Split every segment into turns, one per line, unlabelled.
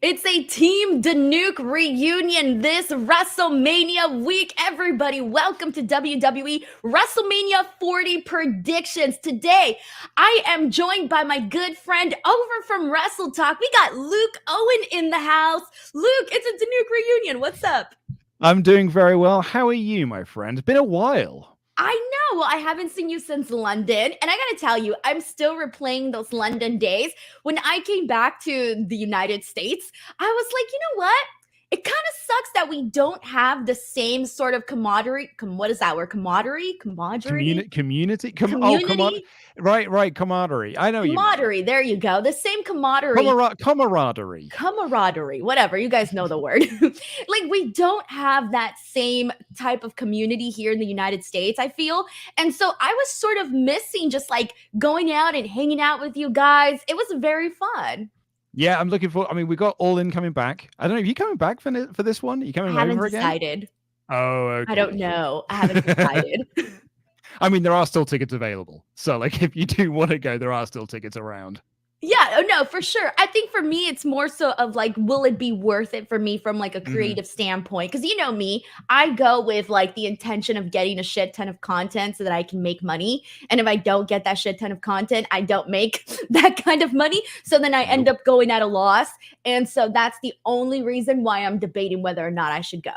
It's a Team Denuke reunion this WrestleMania week. Everybody, welcome to WWE WrestleMania 40 predictions. Today, I am joined by my good friend over from Wrestle Talk. We got Luke Owen in the house. Luke, it's a Denuke reunion. What's up?
I'm doing very well. How are you, my friend? It's been a while.
I know. Well, I haven't seen you since London. And I got to tell you, I'm still replaying those London days. When I came back to the United States, I was like, you know what? It kind of sucks that we don't have the same sort of camaraderie. What is that word? Camaraderie?
Community?
Community?
Right. Camaraderie. I know you.
Camaraderie. There you go. The same camaraderie.
Camaraderie.
Whatever. You guys know the word. Like, we don't have that same type of community here in the United States, I feel. And so I was sort of missing just like going out and hanging out with you guys. It was very fun.
Yeah, I'm looking for. I mean, we got All In coming back. I don't know. Are you coming back for this one? Are you coming over again?
I haven't decided.
Oh, okay.
I don't know. I haven't decided.
I mean, there are still tickets available. So, like, if you do want to go, there are still tickets around.
Yeah, no, for sure. I think for me, it's more so of like, will it be worth it for me from like a creative standpoint? Because you know me, I go with like the intention of getting a shit ton of content so that I can make money. And if I don't get that shit ton of content, I don't make that kind of money. So then I end up going at a loss. And so that's the only reason why I'm debating whether or not I should go.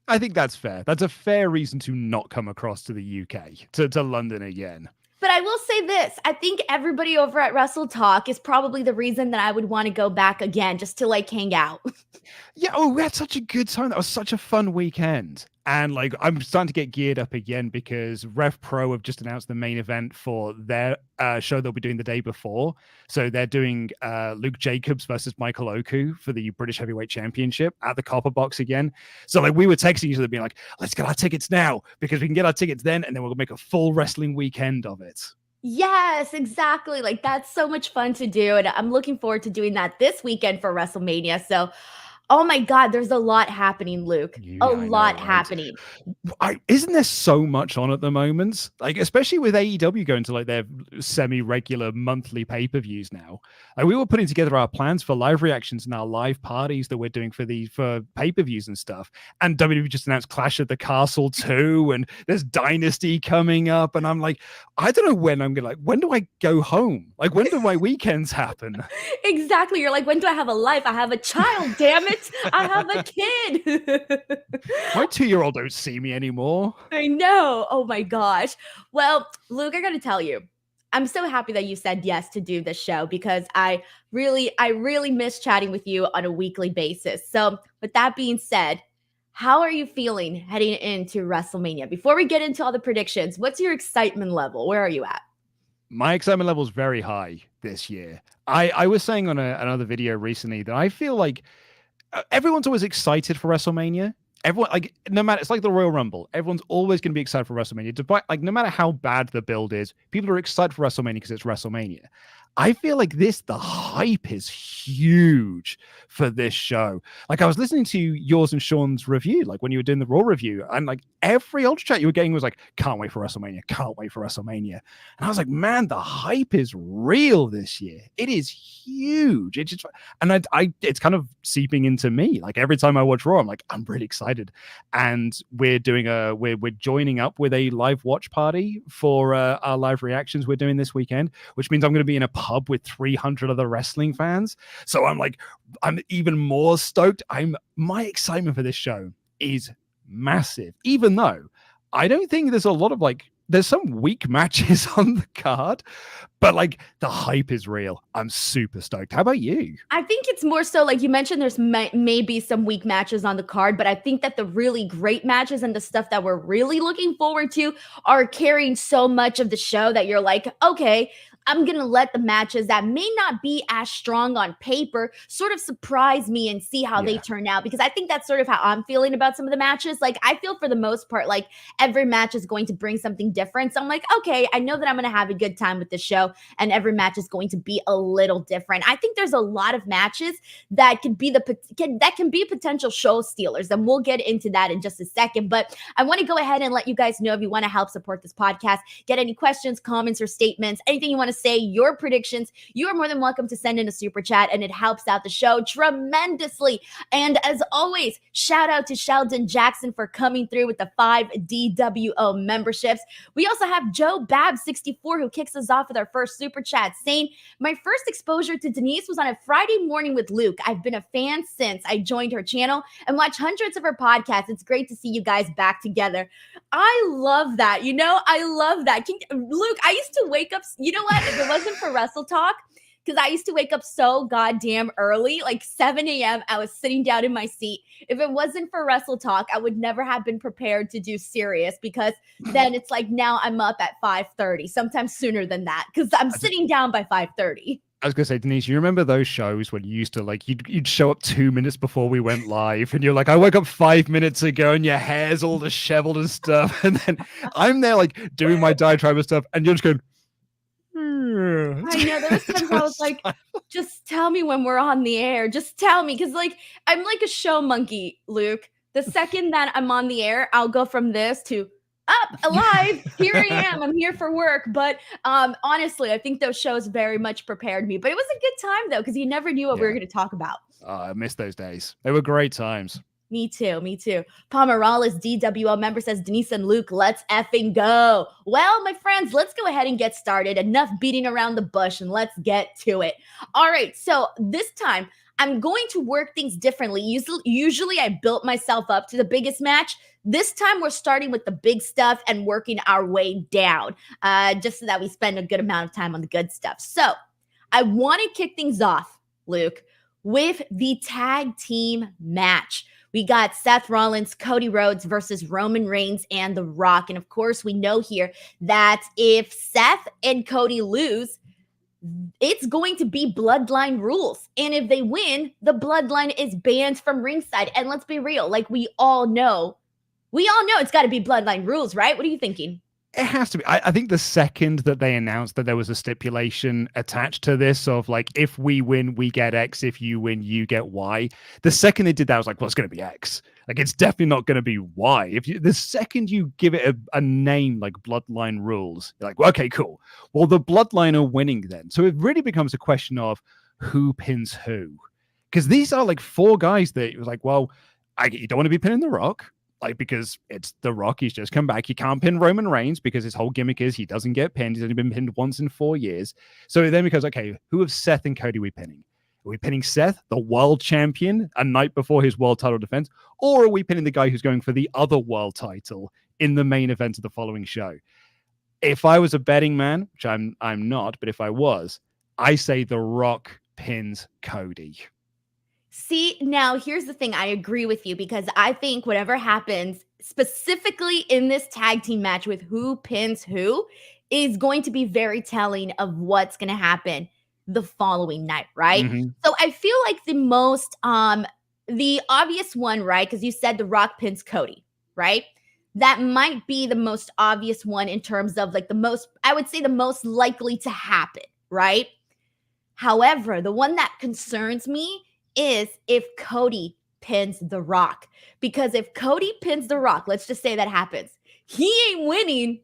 I think that's fair. That's a fair reason to not come across to the UK, to London again.
But I will say this, I think everybody over at Wrestle Talk is probably the reason that I would want to go back again, just to like hang out.
Yeah, we had such a good time. That was such a fun weekend. And like, I'm starting to get geared up again because Rev Pro have just announced the main event for their show they'll be doing the day before. So they're doing Luke Jacobs versus Michael Oku for the British Heavyweight Championship at the Copper Box again. So like, we were texting each other being like, let's get our tickets now because we can get our tickets then and then we'll make a full wrestling weekend of it.
Yes, exactly. Like, that's so much fun to do. And I'm looking forward to doing that this weekend for WrestleMania. So, oh my God, there's a lot happening, Luke. A lot happening.
Isn't there so much on at the moment? Like, especially with AEW going to like their semi-regular monthly pay-per-views now. Like, we were putting together our plans for live reactions and our live parties that we're doing for pay-per-views and stuff. And WWE just announced Clash at the Castle 2, and there's Dynasty coming up. And I'm like, I don't know when when do I go home? Like, when do my weekends happen?
Exactly. You're like, when do I have a life? I have a child, damn it. I have a kid.
My 2-year-old don't see me anymore.
I know. Oh my gosh. Well, Luke, I got to tell you, I'm so happy that you said yes to do this show because I really miss chatting with you on a weekly basis. So with that being said, how are you feeling heading into WrestleMania? Before we get into all the predictions, what's your excitement level? Where are you at?
My excitement level is very high this year. I was saying on another video recently that I feel like everyone's always excited for WrestleMania. Everyone, like, no matter, it's like the Royal Rumble. Everyone's always going to be excited for WrestleMania. Like, no matter how bad the build is, people are excited for WrestleMania because it's WrestleMania. I feel like the hype is huge for this show. Like, I was listening to yours and Sean's review, like when you were doing the Raw review, and like every Ultra Chat you were getting was like, can't wait for WrestleMania, can't wait for WrestleMania. And I was like, man, the hype is real this year. It is huge. It's just, and it's kind of seeping into me. Like, every time I watch Raw, I'm like, I'm really excited. And we're doing we're joining up with a live watch party for our live reactions we're doing this weekend, which means I'm going to be in a pub with 300 other wrestling fans. So I'm even more stoked. My excitement for this show is massive, even though I don't think there's a lot of there's some weak matches on the card, but like the hype is real. I'm super stoked. How about you?
I think it's more so like you mentioned, there's maybe some weak matches on the card, but I think that the really great matches and the stuff that we're really looking forward to are carrying so much of the show that you're like, okay, I'm going to let the matches that may not be as strong on paper sort of surprise me and see how they turn out. Because I think that's sort of how I'm feeling about some of the matches. Like, I feel for the most part, like every match is going to bring something different. So I'm like, okay, I know that I'm going to have a good time with this show and every match is going to be a little different. I think there's a lot of matches that can be potential show stealers. And we'll get into that in just a second. But I want to go ahead and let you guys know if you want to help support this podcast, get any questions, comments, or statements, anything you want to say your predictions, you are more than welcome to send in a super chat, and it helps out the show tremendously. And as always, shout out to Sheldon Jackson for coming through with the 5 DWO memberships. We also have Joe Bab64 who kicks us off with our first super chat, saying, my first exposure to Denise was on a Friday morning with Luke. I've been a fan since I joined her channel and watched hundreds of her podcasts. It's great to see you guys back together. I love that. I love that. Luke, I used to wake up, you know what? If it wasn't for Wrestle Talk, because I used to wake up so goddamn early, like 7 a.m. I was sitting down in my seat. If it wasn't for Wrestle Talk, I would never have been prepared to do Sirius, because then it's like now I'm up at 5:30, sometimes sooner than that, because I'm sitting down by 5:30.
I was gonna say, Denise, you remember those shows when you used to you'd show up 2 minutes before we went live, and you're like, I woke up 5 minutes ago, and your hair's all disheveled and stuff, and then I'm there like doing my diatribe and stuff, and you're just going.
I know there was times I was like, just tell me when we're on the air. Just tell me. Because I'm like a show monkey, Luke. The second that I'm on the air, I'll go from this to up, alive. Here I am. I'm here for work. But honestly, I think those shows very much prepared me. But it was a good time, though, because you never knew what we were going to talk about.
I miss those days. They were great times.
Me too. Pomerales DWL member says, Denise and Luke, let's effing go. Well, my friends, let's go ahead and get started. Enough beating around the bush, and let's get to it. All right, so this time I'm going to work things differently. Usually I built myself up to the biggest match. This time we're starting with the big stuff and working our way down, just so that we spend a good amount of time on the good stuff. So I want to kick things off, Luke, with the tag team match. We got Seth Rollins, Cody Rhodes versus Roman Reigns and The Rock. And of course, we know here that if Seth and Cody lose, it's going to be bloodline rules. And if they win, the bloodline is banned from ringside. And let's be real, like we all know it's got to be bloodline rules, right? What are you thinking?
It has to be. I think the second that they announced that there was a stipulation attached to this of like, if we win, we get X. If you win, you get Y. The second they did that, I was like, well, it's going to be X. Like, it's definitely not going to be Y. The second you give it a name like Bloodline Rules, you're like, well, okay, cool. Well, the Bloodline are winning then. So it really becomes a question of who pins who. Because these are like 4 guys that it was like, well, you don't want to be pinning The Rock. Like, because it's The Rock, he's just come back. You can't pin Roman Reigns because his whole gimmick is he doesn't get pinned. He's only been pinned once in 4 years. So then becomes, okay, who of Seth and Cody are we pinning? Are we pinning Seth, the world champion, a night before his world title defense? Or are we pinning the guy who's going for the other world title in the main event of the following show? If I was a betting man, which I'm not, but if I was, I say The Rock pins Cody.
See, now here's the thing. I agree with you, because I think whatever happens specifically in this tag team match with who pins who is going to be very telling of what's going to happen the following night, right?
Mm-hmm.
So I feel like the obvious one, right? Because you said The Rock pins Cody, right? That might be the most obvious one in terms of like I would say the most likely to happen, right? However, the one that concerns me is if Cody pins The Rock. Because if Cody pins The Rock, let's just say that happens, he ain't winning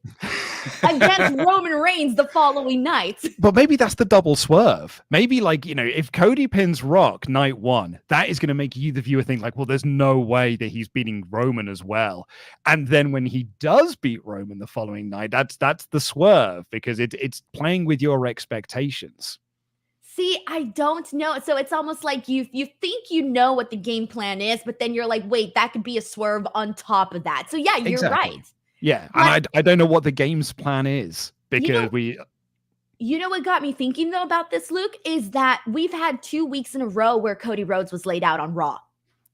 against Roman Reigns the following night.
But maybe that's the double swerve. Maybe if Cody pins Rock night 1, that is going to make you, the viewer, think like, well, there's no way that he's beating Roman as well. And then when he does beat Roman the following night, that's the swerve, because it's playing with your expectations.
See, I don't know. So it's almost like you think you know what the game plan is, but then you're like, wait, that could be a swerve on top of that. So yeah, you're
exactly.
right.
Yeah, and I don't know what the game's plan is, because
You know what got me thinking, though, about this, Luke, is that we've had 2 weeks in a row where Cody Rhodes was laid out on Raw.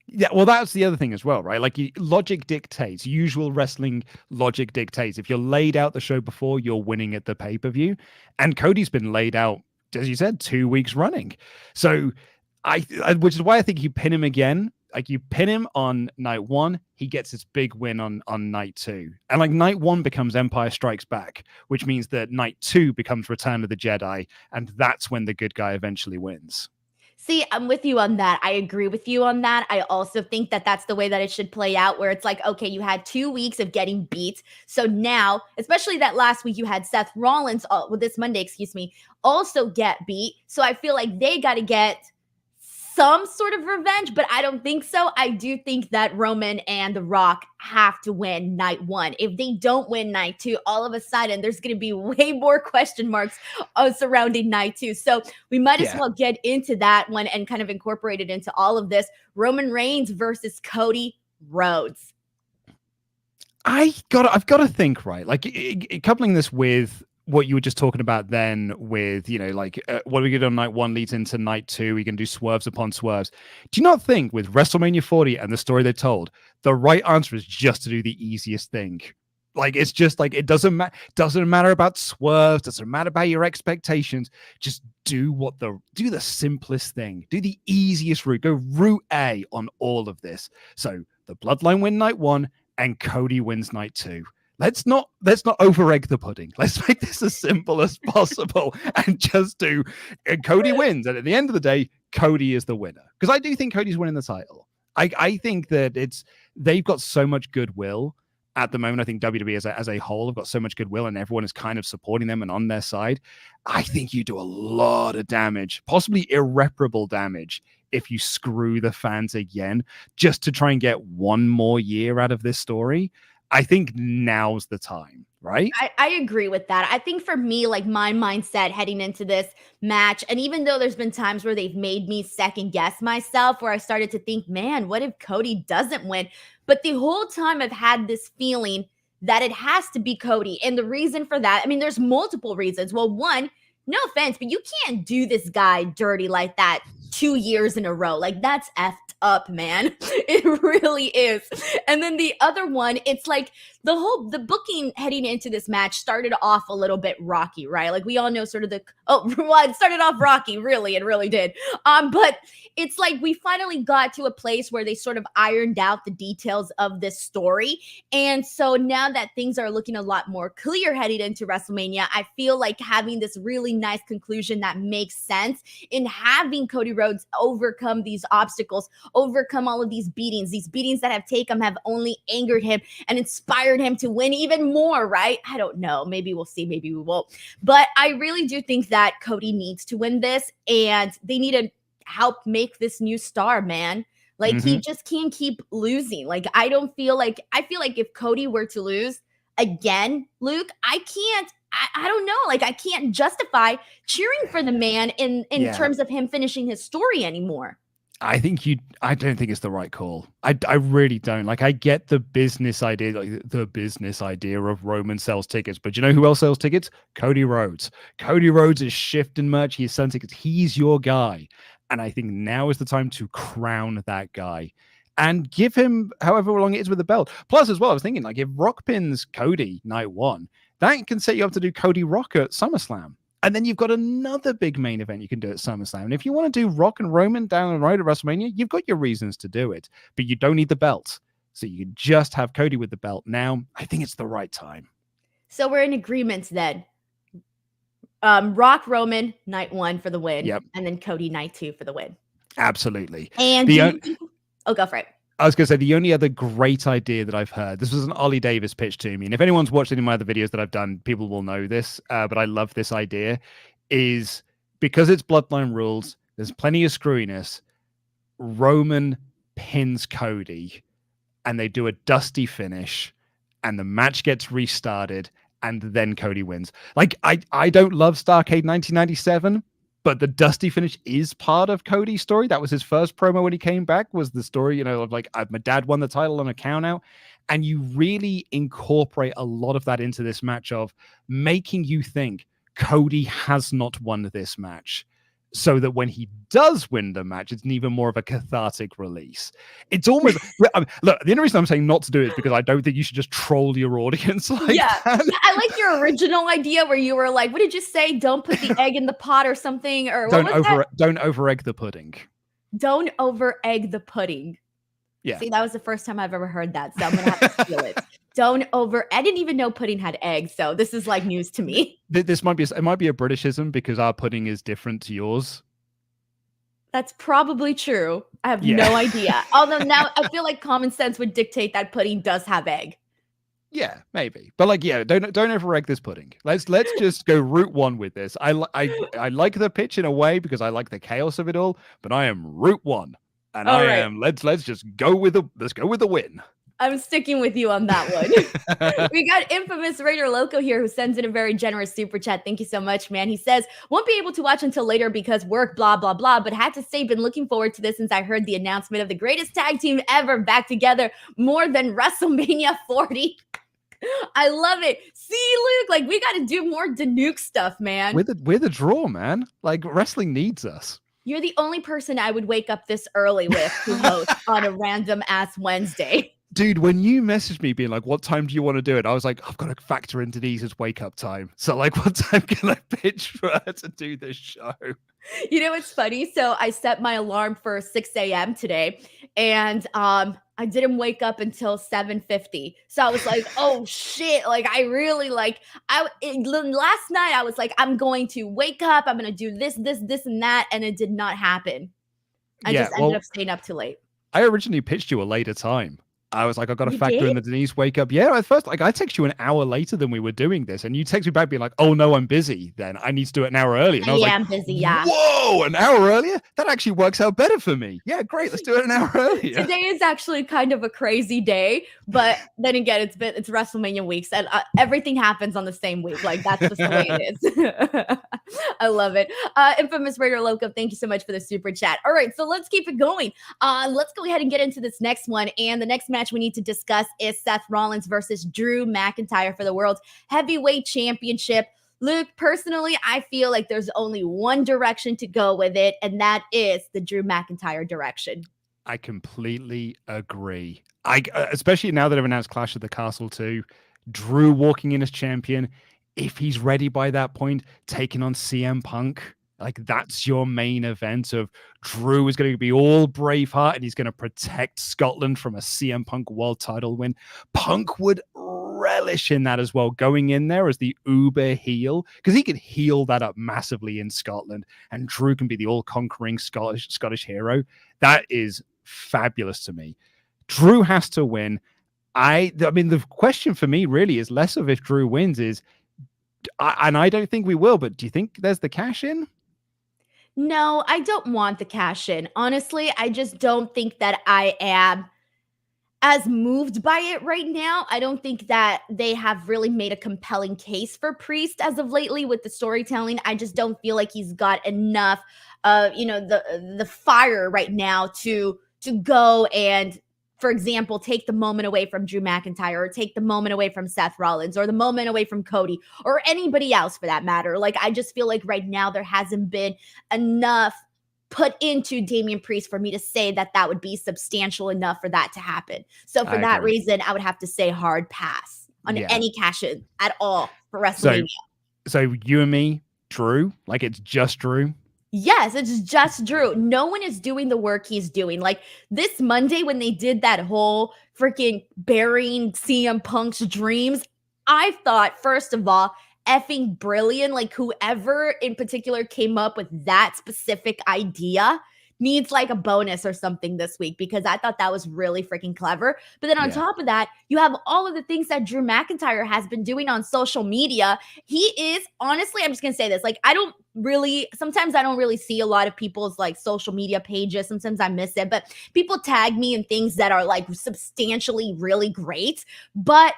Yeah, well, that's the other thing as well, right? Like, logic dictates, usual wrestling logic dictates. If you're laid out the show before, you're winning at the pay-per-view. And Cody's been laid out, as you said, 2 weeks running. So, which is why I think you pin him again. Like, you pin him on night 1, he gets his big win on night 2. And like night 1 becomes Empire Strikes Back, which means that night 2 becomes Return of the Jedi. And that's when the good guy eventually wins.
See, I'm with you on that. I agree with you on that. I also think that that's the way that it should play out, where it's like, okay, you had 2 weeks of getting beat. So now, especially that last week, you had Seth Rollins, well, this Monday, excuse me, also get beat. So I feel like they got to get some sort of revenge, but I don't think so. I do think that Roman and The Rock have to win night one. If they don't win night two, all of a sudden there's going to be way more question marks surrounding night two. So we might as
Yeah.
well get into that one and kind of incorporate it into all of this. Roman Reigns versus Cody Rhodes.
I've got to think, right? Like coupling this with what you were just talking about then with, like what we get on night one leads into night two, we can do swerves upon swerves. Do you not think with WrestleMania 40 and the story they told, the right answer is just to do the easiest thing? Like, it's just like, it doesn't matter about swerves, doesn't matter about your expectations. Just do the simplest thing, do the easiest route, go route A on all of this. So the Bloodline win night one and Cody wins night two. Let's not over egg the pudding. Let's make this as simple as possible and just do Cody wins. And at the end of the day, Cody is the winner. Because I do think Cody's winning the title. I think that they've got so much goodwill at the moment. I think WWE as a whole have got so much goodwill and everyone is kind of supporting them and on their side. I think you do a lot of damage, possibly irreparable damage, if you screw the fans again, just to try and get one more year out of this story. I think now's the time, right?
I agree with that. I think for me, like my mindset heading into this match, and even though there's been times where they've made me second guess myself, where I started to think, man, what if Cody doesn't win? But the whole time I've had this feeling that it has to be Cody. And the reason for that, I mean, there's multiple reasons. Well, one, no offense, but you can't do this guy dirty like that 2 years in a row. Like, that's effed up, man. It really is. And then the other one, it's like the booking heading into this match started off a little bit rocky, right? Like, we all know sort of well, it started off rocky, really, it really did. But it's like we finally got to a place where they sort of ironed out the details of this story. And so now that things are looking a lot more clear heading into WrestleMania, I feel like having this really nice conclusion that makes sense in having Cody Rhodes overcome these obstacles, overcome all of these beatings that have taken him have only angered him and inspired him to win even more, right? I don't know. Maybe we'll see. Maybe we won't. But I really do think that Cody needs to win this, and they need to help make this new star, man. Like, he just can't keep losing. Like, I feel like if Cody were to lose again, Luke, I don't know. Like, I can't justify cheering for the man in terms of him finishing his story anymore.
I don't think it's the right call. I really don't. Like, I get the business idea, of Roman sells tickets, but you know who else sells tickets? Cody Rhodes. Cody Rhodes is shifting merch. He's selling tickets. He's your guy. And I think now is the time to crown that guy and give him however long it is with the belt. Plus, as well, I was thinking, like, if Rock pins Cody night one, that can set you up to do Cody Rock at SummerSlam. And then you've got another big main event you can do at SummerSlam. And if you want to do Rock and Roman down the road at WrestleMania, you've got your reasons to do it. But you don't need the belt. So you can just have Cody with the belt now. I think it's the right time.
So we're in agreement then. Rock Roman night one for the win.
Yep.
And then Cody night two for the win.
Absolutely.
And go for it.
I was going to say, the only other great idea that I've heard, this was an Ollie Davis pitch to me, and if anyone's watched any of my other videos that I've done, people will know this, but I love this idea, is because it's Bloodline rules, there's plenty of screwiness, Roman pins Cody, and they do a dusty finish, and the match gets restarted, and then Cody wins. Like, I don't love Starrcade 1997, but the dusty finish is part of Cody's story. That was his first promo when he came back, was the story, of like, my dad won the title on a count out. And you really incorporate a lot of that into this match of making you think Cody has not won this match, so that when he does win the match, it's even more of a cathartic release. It's almost look, the only reason I'm saying not to do it is because I don't think you should just troll your audience like that.
I like your original idea where you were like, what did you say? Don't put the egg in the pot or something, or
don't over egg the pudding.
Don't over egg the pudding.
Yeah.
See, that was the first time I've ever heard that, so I'm gonna have to steal it. I didn't even know pudding had eggs, so this is like news to me.
It might be a Britishism because our pudding is different to yours.
That's probably true. I have
Yeah.
no idea. Although now I feel like common sense would dictate that pudding does have egg.
Yeah, maybe. But like, yeah, don't over-egg this pudding. Let's just go route one with this. I like the pitch in a way because I like the chaos of it all, but I am route one. And
All
I
right.
am let's just go with the win.
I'm sticking with you on that one. We got infamous Raider Loco here who sends in a very generous super chat. Thank you so much, man. He says, won't be able to watch until later because work, blah, blah, blah, but had to say, been looking forward to this since I heard the announcement of the greatest tag team ever back together more than WrestleMania 40. I love it. See, Luke, like we got to do more Denuke stuff, man.
We're the draw, man. Like wrestling needs us.
You're the only person I would wake up this early with to host on a random ass Wednesday.
Dude, when you messaged me being like, what time do you want to do it? I was like, I've got to factor in Denise's wake up time. So like, what time can I pitch for her to do this show?
You know, it's funny. So I set my alarm for 6 a.m. today and I didn't wake up until 7:50. So I was like, oh shit. Like I really like, last night I was like, I'm going to wake up. I'm going to do this, and that. And it did not happen. I just ended up staying up too late.
I originally pitched you a later time. I was like, I've got to
You
factor
did?
in the Denise wake up. Yeah, at first, like I text you an hour later than we were doing this, and you text me back being like, oh no, I'm busy. Then I need to do it an hour earlier. And I was
Yeah,
like,
I'm busy. Yeah.
whoa, an hour earlier? That actually works out better for me. Yeah, great. Let's do it an hour earlier.
Today is actually kind of a crazy day, but then again, it's WrestleMania weeks, and everything happens on the same week. Like that's just the way it is. I love it. Infamous Raider Loco, thank you so much for the super chat. All right, so let's keep it going. Let's go ahead and get into this next one. And the next match we need to discuss is Seth Rollins versus Drew McIntyre for the World's Heavyweight Championship. Luke, personally, I feel like there's only one direction to go with it, and that is the Drew McIntyre direction.
I completely agree. Especially now that they've announced Clash of the Castle 2, Drew walking in as champion, if he's ready by that point, taking on CM Punk, like that's your main event of Drew is going to be all Braveheart and he's going to protect Scotland from a CM Punk world title win. Punk would relish in that as well, going in there as the uber heel, because he could heal that up massively in Scotland, and Drew can be the all-conquering Scottish hero. That is fabulous to me. Drew has to win. I mean, the question for me really is less of if Drew wins, and I don't think we will, but do you think there's the cash in?
No, I don't want the cash in. Honestly, I just don't think that I am as moved by it right now. I don't think that they have really made a compelling case for Priest as of lately with the storytelling. I just don't feel like he's got enough the fire right now to go and, for example, take the moment away from Drew McIntyre or take the moment away from Seth Rollins or the moment away from Cody or anybody else for that matter. Like, I just feel like right now there hasn't been enough put into Damian Priest for me to say that that would be substantial enough for that to happen. So for that reason, I would have to say hard pass on any cash in at all for WrestleMania.
So you and me, Drew, like it's just Drew.
Yes, it's just Drew. No one is doing the work he's doing. Like this Monday when they did that whole freaking burying CM Punk's dreams, I thought, first of all, effing brilliant. Like whoever in particular came up with that specific idea needs like a bonus or something this week, because I thought that was really freaking clever. But then on top of that, you have all of the things that Drew McIntyre has been doing on social media. He is, honestly, I'm just going to say this, like sometimes I don't really see a lot of people's like social media pages. Sometimes I miss it, but people tag me in things that are like substantially really great. But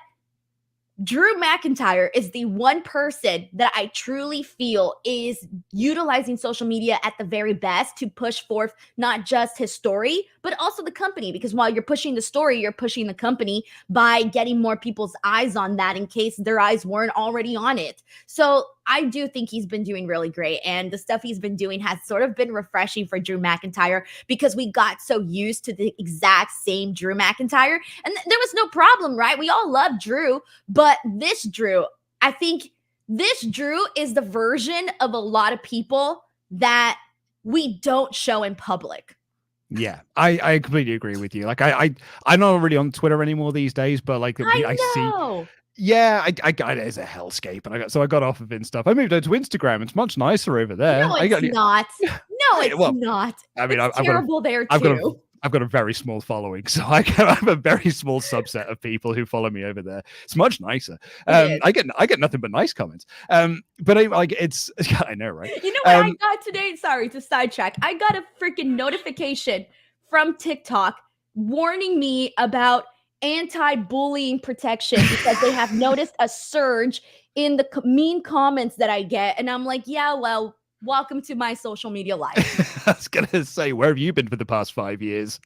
Drew McIntyre is the one person that I truly feel is utilizing social media at the very best to push forth not just his story, but also the company. Because while you're pushing the story, you're pushing the company by getting more people's eyes on that in case their eyes weren't already on it. So I do think he's been doing really great. And the stuff he's been doing has sort of been refreshing for Drew McIntyre because we got so used to the exact same Drew McIntyre. And there was no problem, right? We all love Drew, but this Drew, I think this Drew is the version of a lot of people that we don't show in public.
Yeah, I completely agree with you. Like I'm not really on Twitter anymore these days, but like I see, Yeah, I got it as a hellscape, and I got off of it and stuff. I moved over to Instagram. It's much nicer over there.
No,
I
it's
got
not. No, it's
well,
not.
I mean,
It's terrible there
I've got a
too.
I've got a very small following, so I have a very small subset of people who follow me over there. It's much nicer.
It is.
I get nothing but nice comments. But like it's I know, right?
You know what I got today? Sorry to sidetrack. I got a freaking notification from TikTok warning me about anti-bullying protection because they have noticed a surge in the mean comments that I get. And I'm like, yeah, well, welcome to my social media life.
I was gonna say, where have you been for the past 5 years?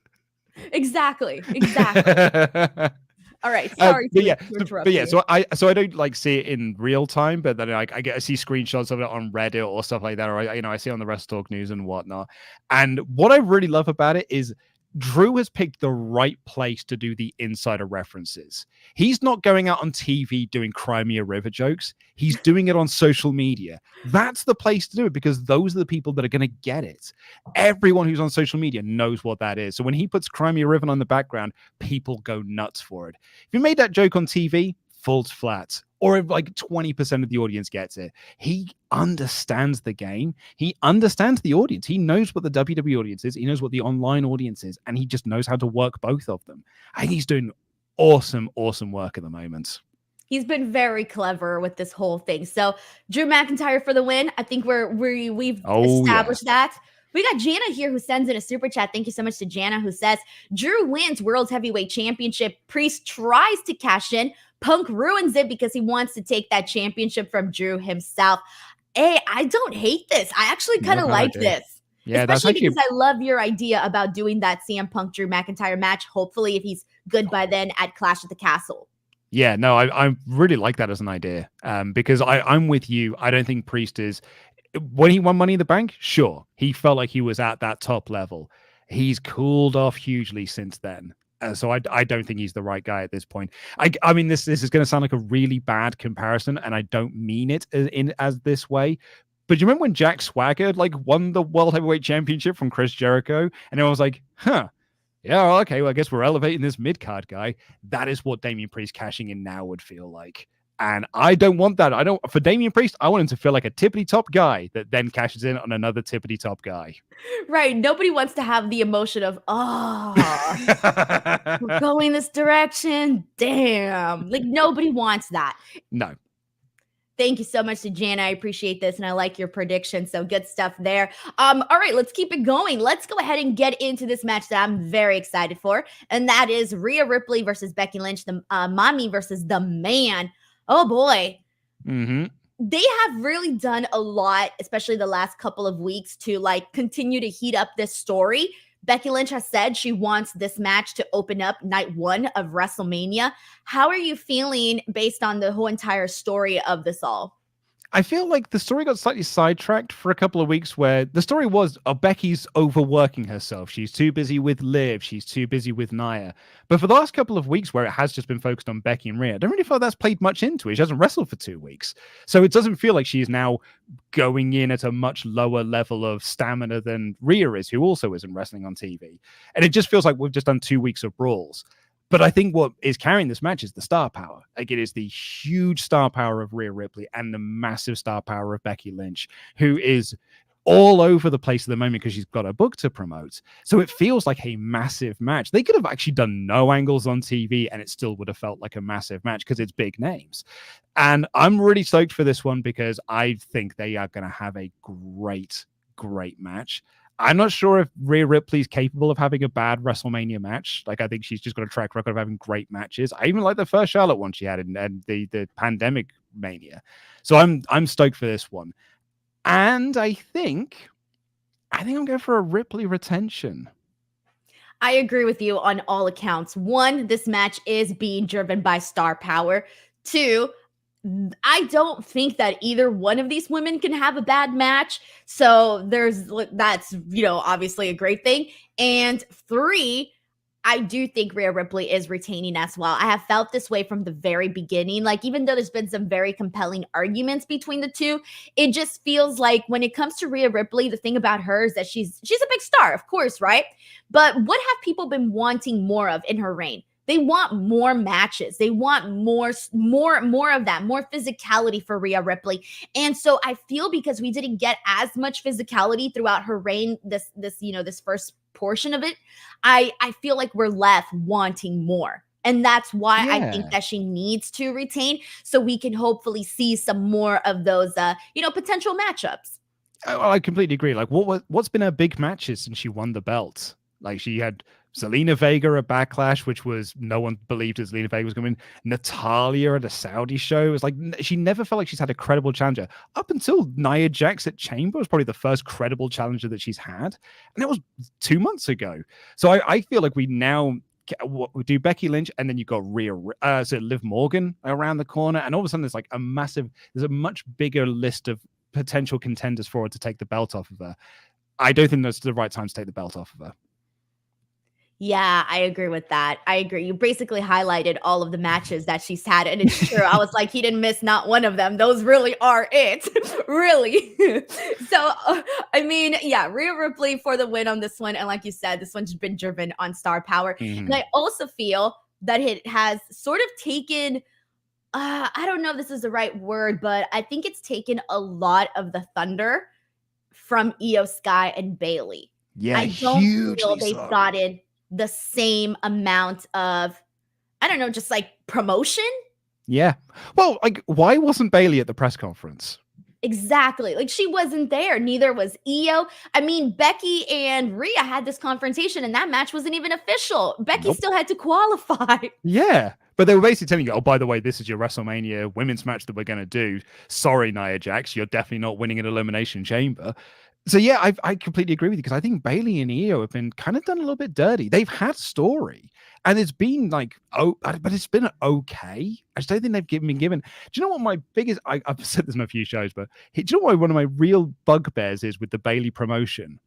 Exactly. All right, sorry to interrupt you.
So I don't like see it in real time, but then like I see screenshots of it on Reddit or stuff like that, or I see it on the Rest Talk News and whatnot. And what I really love about it is Drew has picked the right place to do the insider references. He's not going out on TV doing Crimea River jokes. He's doing it on social media. That's the place to do it because those are the people that are going to get it. Everyone who's on social media knows what that is. So when he puts Crimea River on the background, people go nuts for it. If you made that joke on TV, falls flat. Or if like 20% of the audience gets it. He understands the game. He understands the audience. He knows what the WWE audience is. He knows what the online audience is. And he just knows how to work both of them. I think he's doing awesome work at the moment.
He's been very clever with this whole thing. So Drew McIntyre for the win. I think we've established that. We got Jana here who sends in a super chat. Thank you so much to Jana who says, Drew wins World Heavyweight Championship. Priest tries to cash in. Punk ruins it because he wants to take that championship from Drew himself. Hey, I don't hate this. I actually kind of like this.
Yeah,
especially because I love your idea about doing that CM Punk Drew McIntyre match. Hopefully, if he's good by then at Clash at the Castle.
Yeah, no, I really like that as an idea because I'm with you. I don't think Priest is. When he won Money in the Bank, sure, he felt like he was at that top level. He's cooled off hugely since then. So I don't think he's the right guy at this point. I mean, this is going to sound like a really bad comparison, and I don't mean it as this way. But you remember when Jack Swagger like won the World Heavyweight Championship from Chris Jericho, and everyone was like, "Huh, yeah, okay, well, I guess we're elevating this mid card guy." That is what Damian Priest cashing in now would feel like. And I don't want that. For Damian Priest, I want him to feel like a tippity top guy that then cashes in on another tippity top guy.
Right. Nobody wants to have the emotion of, we're going this direction. Damn. Like nobody wants that.
No.
Thank you so much to Jana. I appreciate this and I like your prediction. So good stuff there. All right, let's keep it going. Let's go ahead and get into this match that I'm very excited for. And that is Rhea Ripley versus Becky Lynch, the mommy versus the man. Oh boy.
Mm-hmm.
They have really done a lot, especially the last couple of weeks, to like continue to heat up this story. Becky Lynch has said she wants this match to open up night 1 of WrestleMania. How are you feeling based on the whole entire story of this all?
I feel like the story got slightly sidetracked for a couple of weeks where the story was Becky's overworking herself. She's too busy with Liv. She's too busy with Nia. But for the last couple of weeks where it has just been focused on Becky and Rhea, I don't really feel that's played much into it. She hasn't wrestled for 2 weeks. So it doesn't feel like she's now going in at a much lower level of stamina than Rhea is, who also isn't wrestling on TV. And it just feels like we've just done 2 weeks of brawls. But I think what is carrying this match is the star power. Like it is the huge star power of Rhea Ripley and the massive star power of Becky Lynch, who is all over the place at the moment because she's got a book to promote. So it feels like a massive match. They could have actually done no angles on TV and it still would have felt like a massive match because it's big names. And I'm really stoked for this one because I think they are going to have a great match. I'm not sure if Rhea Ripley's capable of having a bad WrestleMania match. Like, I think she's just got a track record of having great matches. I even like the first Charlotte one she had in the pandemic mania. So I'm stoked for this one. And I think I'm going for a Ripley retention.
I agree with you on all accounts. 1, this match is being driven by star power. 2, I don't think that either one of these women can have a bad match. So that's, obviously a great thing. And 3, I do think Rhea Ripley is retaining as well. I have felt this way from the very beginning. Like, even though there's been some very compelling arguments between the two, it just feels like when it comes to Rhea Ripley, the thing about her is that she's a big star, of course, right? But what have people been wanting more of in her reign? They want more matches. They want more of that, more physicality for Rhea Ripley. And so I feel because we didn't get as much physicality throughout her reign, this first portion of it, I feel like we're left wanting more. And that's why I think
Yeah.
that she needs to retain, so we can hopefully see some more of those potential matchups.
I completely agree. Like, what's been her big matches since she won the belt? Like, she had Zelina Vega at Backlash, which was no one believed that Zelina Vega was going to win. Natalia at a Saudi show. It was like she never felt like she's had a credible challenger up until Nia Jax at Chamber was probably the first credible challenger that she's had, and that was 2 months ago. So I feel like we now we do Becky Lynch, and then you've got Liv Morgan around the corner, and all of a sudden there's a much bigger list of potential contenders for her to take the belt off of her. I don't think that's the right time to take the belt off of her.
Yeah, I agree with that. I agree. You basically highlighted all of the matches that she's had, and it's true. I was like, he didn't miss not one of them. Those really are it. Really. So, I mean, yeah, Rhea Ripley for the win on this one. And like you said, this one's been driven on star power. And I also feel that it has sort of taken, I don't know if this is the right word, but I think it's taken a lot of the thunder from Io Sky and Bailey.
Yeah,
I don't feel
hugely
they've
so.
gotten the same amount of, I don't know, just like promotion.
Yeah. Well, like, why wasn't Bailey at the press conference?
Exactly. Like, she wasn't there. Neither was Io. I mean, Becky and Rhea had this confrontation, and that match wasn't even official. Becky still had to qualify.
Yeah. But they were basically telling you, oh, by the way, this is your WrestleMania women's match that we're going to do. Sorry, Nia Jax, you're definitely not winning an Elimination Chamber. So, yeah, I completely agree with you because I think Bailey and Io have been kind of done a little bit dirty. They've had story, and it's been like, but it's been okay. I just don't think they've been given. Do you know what my biggest, I've said this in a few shows, but do you know what one of my real bugbears is with the Bailey promotion?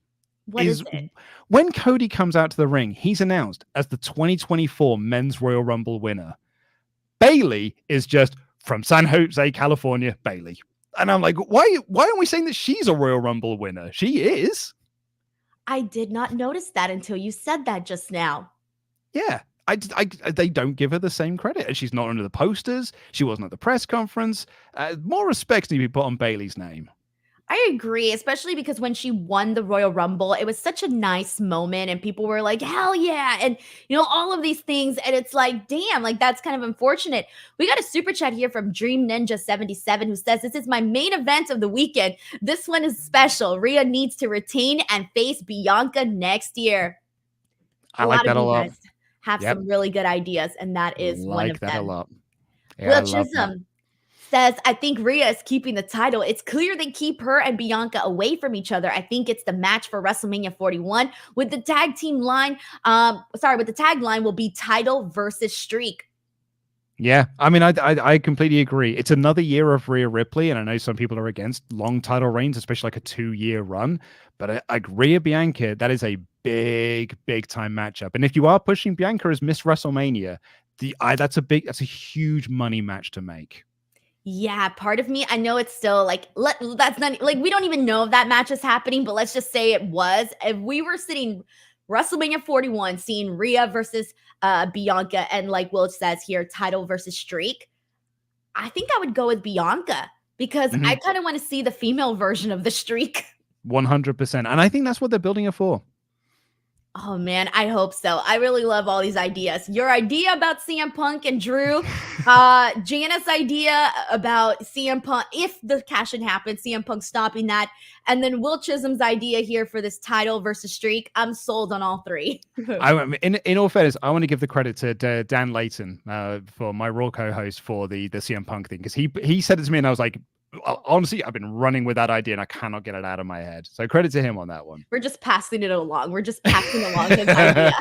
What is it?
When Cody comes out to the ring, he's announced as the 2024 Men's Royal Rumble winner. Bailey is just from San Jose, California, Bailey. And I'm like, why aren't we saying that she's a Royal Rumble winner? She is.
I did not notice that until you said that just now.
Yeah. They don't give her the same credit. And she's not under the posters. She wasn't at the press conference. More respect needs to be put on Bailey's name.
I agree, especially because when she won the Royal Rumble, it was such a nice moment and people were like, hell yeah. And, all of these things. And it's like, damn, like that's kind of unfortunate. We got a super chat here from Dream Ninja 77 who says, this is my main event of the weekend. This one is special. Rhea needs to retain and face Bianca next year.
I like that a lot.
Guys have some really good ideas, and that is one of them.
Like that a lot.
Yeah, Will Chisholm says, I think Rhea is keeping the title. It's clear they keep her and Bianca away from each other. I think it's the match for WrestleMania 41 with the tag team line. With the tagline will be title versus streak.
Yeah, I mean, I completely agree. It's another year of Rhea Ripley, and I know some people are against long title reigns, especially like a 2-year run. But like Rhea Bianca, that is a big time matchup. And if you are pushing Bianca as Miss WrestleMania, that's a huge money match to make.
Yeah, part of me, I know it's still like, that's not like, we don't even know if that match is happening, but let's just say it was. If we were sitting WrestleMania 41, seeing Rhea versus Bianca, and like Will says here, title versus streak, I think I would go with Bianca because I kind of want to see the female version of the streak.
100%. And I think that's what they're building it for.
Oh man, I hope so. I really love all these ideas. Your idea about CM Punk and Drew, Janice's idea about CM Punk, if the cash-in happens, CM Punk stopping that, and then Will Chisholm's idea here for this title versus streak. I'm sold on all three.
In all fairness, I want to give the credit to Dan Layton for my Raw co-host for the CM Punk thing, because he said it to me and I was like, honestly, I've been running with that idea and I cannot get it out of my head. So credit to him on that one.
We're just passing it along. We're just passing along his idea.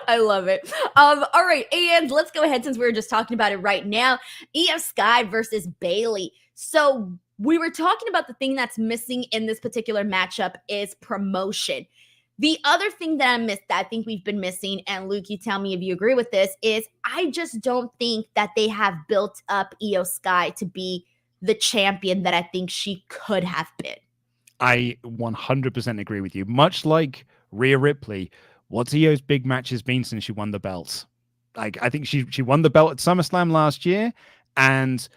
I love it. All right. And let's go ahead, since we were just talking about it right now. Io Sky versus Bailey. So we were talking about the thing that's missing in this particular matchup is promotion. The other thing that I think we've been missing, and Luke, you tell me if you agree with this, is I just don't think that they have built up Io Sky to be the champion that I think she could have been.
I 100% agree with you. Much like Rhea Ripley, What's Io's big matches been since she won the belt? Like, I think she won the belt at SummerSlam last year, and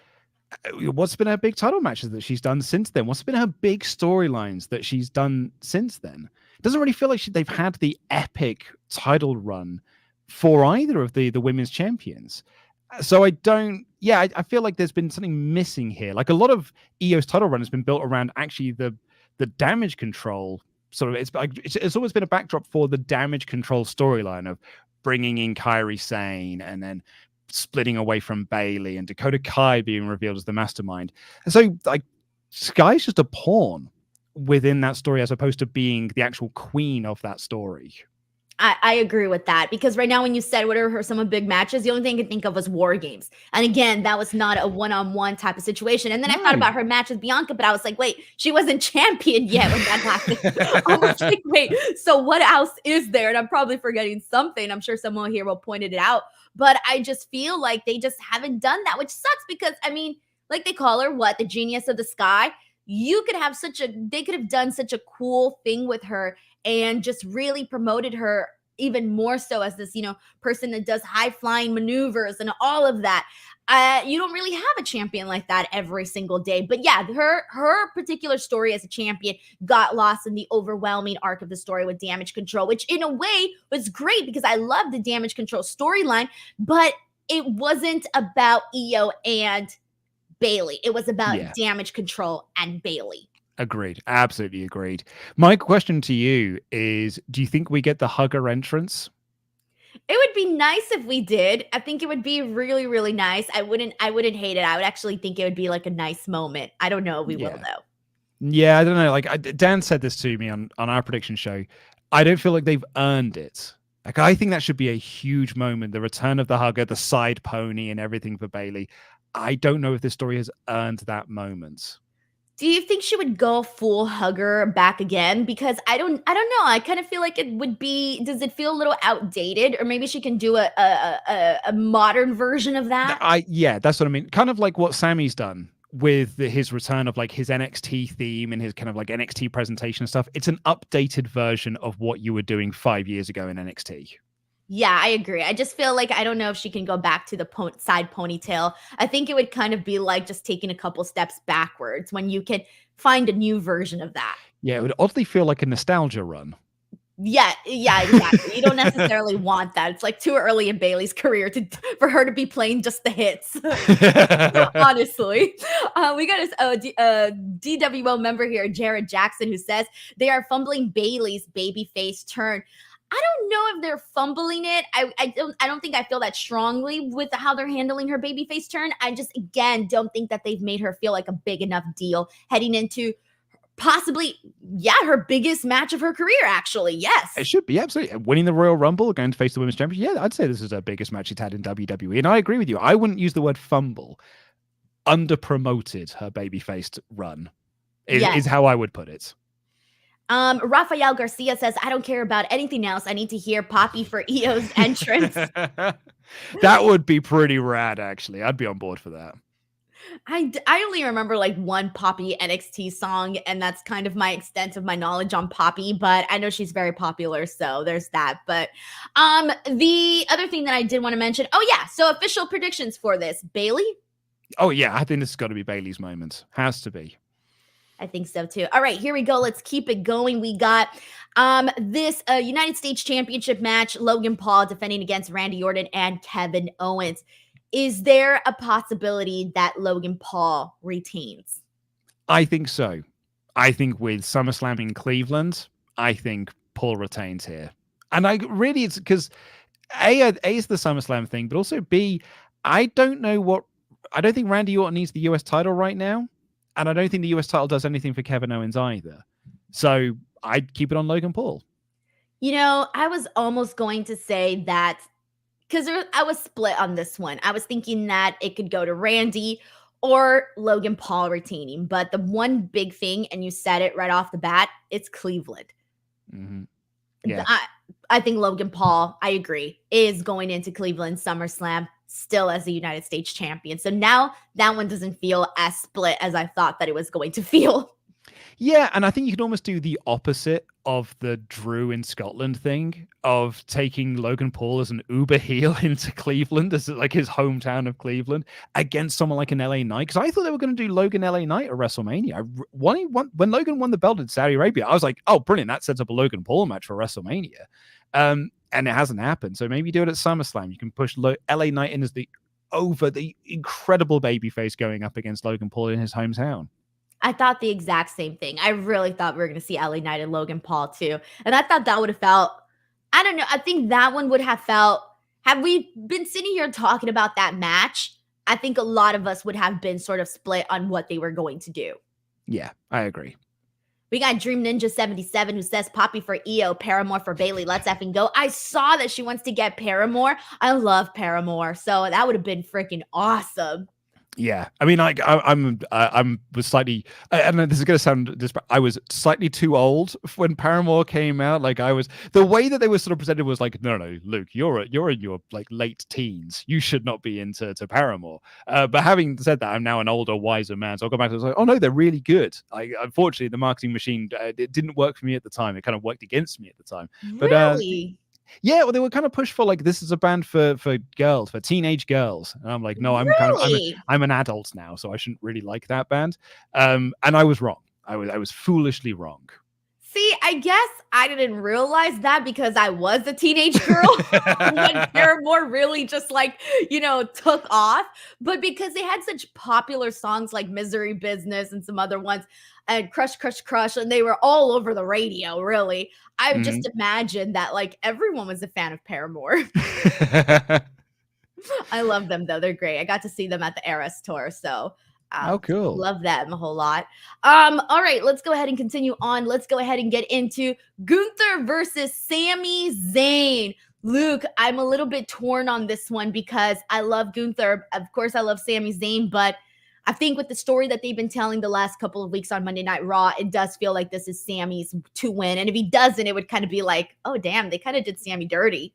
what's been her big title matches that she's done since then? What's been her big storylines that she's done since then? It doesn't really feel like they've had the epic title run for either of the women's champions. So I don't, yeah, I feel like there's been something missing here. Like a lot of Io's title run has been built around actually the damage control sort of. It's always been a backdrop for the damage control storyline of bringing in Kairi Sane and then splitting away from Bailey and Dakota Kai being revealed as the mastermind. And so like Sky's just a pawn within that story as opposed to being the actual queen of that story.
I agree with that, because right now when you said what are some of big matches, the only thing I could think of was War Games. And again, that was not a one-on-one type of situation. And then I thought about her match with Bianca, but I was like, wait, she wasn't champion yet when that happened. I was like, wait, so what else is there? And I'm probably forgetting something. I'm sure someone here will point it out. But I just feel like they just haven't done that, which sucks because, I mean, like they call her, what, the genius of the sky? You could have they could have done such a cool thing with her and just really promoted her even more so as this, person that does high flying maneuvers and all of that. You don't really have a champion like that every single day. But yeah, her particular story as a champion got lost in the overwhelming arc of the story with Damage Control, which in a way was great because I love the Damage Control storyline, but it wasn't about Io and Bailey. It was about Damage Control and Bailey.
Agreed. Absolutely agreed. My question to you is, do you think we get the hugger entrance?
It would be nice if we did. I think it would be really, really nice. I wouldn't hate it. I would actually think it would be like a nice moment. I don't know if we will though.
Yeah, I don't know. Like Dan said this to me on our prediction show. I don't feel like they've earned it. Like I think that should be a huge moment. The return of the hugger, the side pony and everything for Bailey. I don't know if this story has earned that moment.
Do you think she would go full hugger back again? Because I don't know. I kind of feel like it would be. Does it feel a little outdated, or maybe she can do a modern version of that?
Yeah, that's what I mean. Kind of like what Sammy's done with his return of like his NXT theme and his kind of like NXT presentation and stuff. It's an updated version of what you were doing 5 years ago in NXT.
Yeah, I agree. I just feel like I don't know if she can go back to the side ponytail. I think it would kind of be like just taking a couple steps backwards when you can find a new version of that.
Yeah, it would oddly feel like a nostalgia run.
Yeah, exactly. You don't necessarily want that. It's like too early in Bailey's career for her to be playing just the hits. Honestly, we got a DWO member here, Jared Jackson, who says they are fumbling Bailey's babyface turn. I don't know if they're fumbling it. I don't think I feel that strongly with how they're handling her babyface turn. I just, again, don't think that they've made her feel like a big enough deal heading into possibly, her biggest match of her career, actually. Yes.
It should be, absolutely. Winning the Royal Rumble, going to face the Women's Championship. Yeah, I'd say this is her biggest match she's had in WWE. And I agree with you. I wouldn't use the word fumble. Under-promoted her babyface run is how I would put it.
Rafael Garcia says, I don't care about anything else. I need to hear Poppy for Io's entrance.
That would be pretty rad, actually. I'd be on board for that.
I only remember like one Poppy NXT song, and that's kind of my extent of my knowledge on Poppy, but I know she's very popular, so there's that. But the other thing that I did want to mention, so official predictions for this. Bailey?
Oh, yeah, I think this has got to be Bailey's moment. Has to be.
I think so too. All right, here we go. Let's keep it going. We got this United States Championship match, Logan Paul defending against Randy Orton and Kevin Owens. Is there a possibility that Logan Paul retains?
I think so. I think with SummerSlam in Cleveland, I think Paul retains here. And it's because A is the SummerSlam thing, but also B, I don't think Randy Orton needs the US title right now. And I don't think the US title does anything for Kevin Owens either. So I'd keep it on Logan Paul.
I was almost going to say that because I was split on this one. I was thinking that it could go to Randy or Logan Paul retaining. But the one big thing, and you said it right off the bat, it's Cleveland.
Mm-hmm. Yeah.
I think Logan Paul, I agree, is going into Cleveland SummerSlam still as the United States champion. So now that one doesn't feel as split as I thought that it was going to feel.
Yeah, and I think you could almost do the opposite of the Drew in Scotland thing of taking Logan Paul as an Uber heel into Cleveland, as like his hometown of Cleveland, against someone like an LA Knight. Because I thought they were going to do Logan LA Knight at WrestleMania. When Logan won the belt in Saudi Arabia, I was like, oh, brilliant, that sets up a Logan Paul match for WrestleMania. And it hasn't happened. So maybe do it at SummerSlam. You can push LA Knight in as the incredible babyface going up against Logan Paul in his hometown.
I thought the exact same thing. I really thought we were going to see LA Knight and Logan Paul too. And I thought that would have felt, I don't know, I think that one would have felt, had we been sitting here talking about that match, I think a lot of us would have been sort of split on what they were going to do.
Yeah, I agree.
We got Dream Ninja 77 who says Poppy for EO, Paramore for Bailey. Let's effing go. I saw that she wants to get Paramore. I love Paramore. So that would have been freaking awesome.
Yeah, I mean, like I'm was slightly. I know this is gonna sound. I was slightly too old when Paramore came out. Like I was, the way that they were sort of presented was like, no, Luke, you're in your like late teens. You should not be into Paramore. But having said that, I'm now an older, wiser man. So I'll go back to like, oh no, they're really good. Unfortunately, the marketing machine it didn't work for me at the time. It kind of worked against me at the time. But
really?
yeah, well, they were kind of pushed for like this is a band for girls, for teenage girls, and I'm like, no, I'm an adult now, so I shouldn't really like that band. And I was wrong. I was foolishly wrong.
See, I guess I didn't realize that because I was a teenage girl when Paramore really just like, took off. But because they had such popular songs like Misery Business and some other ones and Crush, Crush, Crush, and they were all over the radio, really. I just imagined that like everyone was a fan of Paramore. I love them though. They're great. I got to see them at the Eras tour. So
oh, cool.
Love them a whole lot. All right, let's go ahead and continue on. Let's go ahead and get into Gunther versus Sami Zayn. Luke, I'm a little bit torn on this one because I love Gunther. Of course, I love Sami Zayn, but I think with the story that they've been telling the last couple of weeks on Monday Night Raw, it does feel like this is Sami's to win. And if he doesn't, it would kind of be like, oh, damn, they kind of did Sami dirty.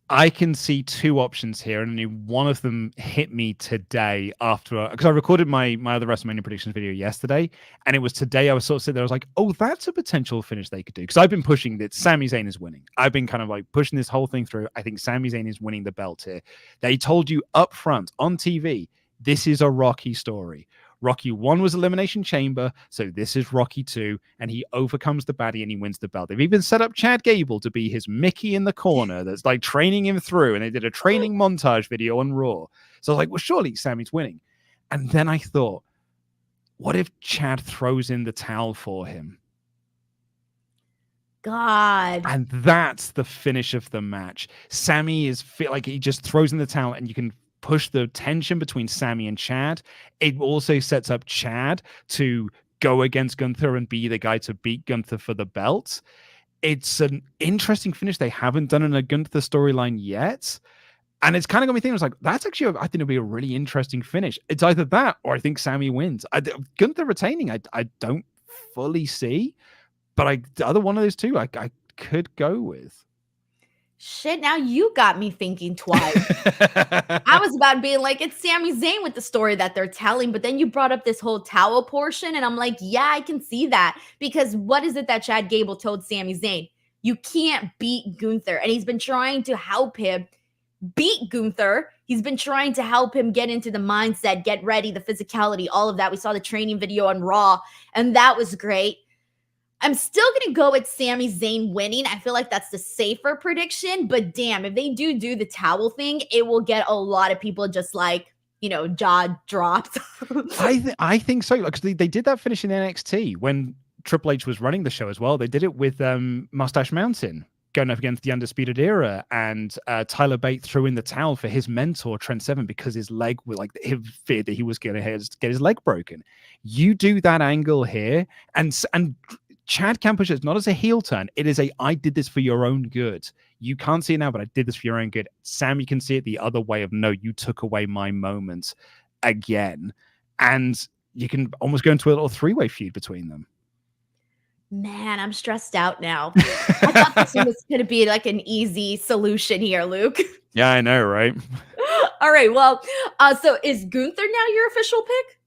I can see two options here, and only one of them hit me today after, because I recorded my other WrestleMania predictions video yesterday, and it was today I was sort of sitting there, I was like, oh, that's a potential finish they could do, because I've been pushing that Sami Zayn is winning. I've been kind of like pushing this whole thing through. I think Sami Zayn is winning the belt here. They told you up front on TV, this is a Rocky story. Rocky 1 was Elimination Chamber, so this is Rocky 2, and he overcomes the baddie and he wins the belt. They've even set up Chad Gable to be his Mickey in the corner that's like training him through, and they did a training montage video on Raw. So I was like, well, surely Sami's winning. And then I thought, what if Chad throws in the towel for him?
God.
And that's the finish of the match. Sami is like he just throws in the towel, and you can push the tension between Sami and Chad. It also sets up Chad to go against Gunther and be the guy to beat Gunther for the belt. It's an interesting finish they haven't done in a Gunther storyline yet. And it's kind of got me thinking, I was like, that's actually, I think it'll be a really interesting finish. It's either that or I think Sami wins. Gunther retaining, I don't fully see, but the other one of those two, I could go with.
Shit, now you got me thinking twice. I was about being like, it's Sami Zayn with the story that they're telling, but then you brought up this whole towel portion, and I'm like, yeah, I can see that. Because what is it that Chad Gable told Sami Zayn? You can't beat Gunther. And he's been trying to help him beat Gunther. He's been trying to help him get into the mindset, get ready, the physicality, all of that. We saw the training video on Raw, and that was great. I'm still going to go with Sami Zayn winning. I feel like that's the safer prediction. But damn, if they do the towel thing, it will get a lot of people just like, jaw dropped.
I think so. Because they did that finish in NXT when Triple H was running the show as well. They did it with Mustache Mountain going up against the Undisputed Era, and Tyler Bate threw in the towel for his mentor Trent Seven because his leg was like, he feared that he was going to get his leg broken. You do that angle here, and Chad can push it not as a heel turn. It is I did this for your own good. You can't see it now, but I did this for your own good. Sami can see it the other way of, no, you took away my moment again. And you can almost go into a little three-way feud between them.
Man, I'm stressed out now. I thought this was going to be like an easy solution here, Luke.
Yeah, I know, right?
All right, well, so is Gunther now your official pick?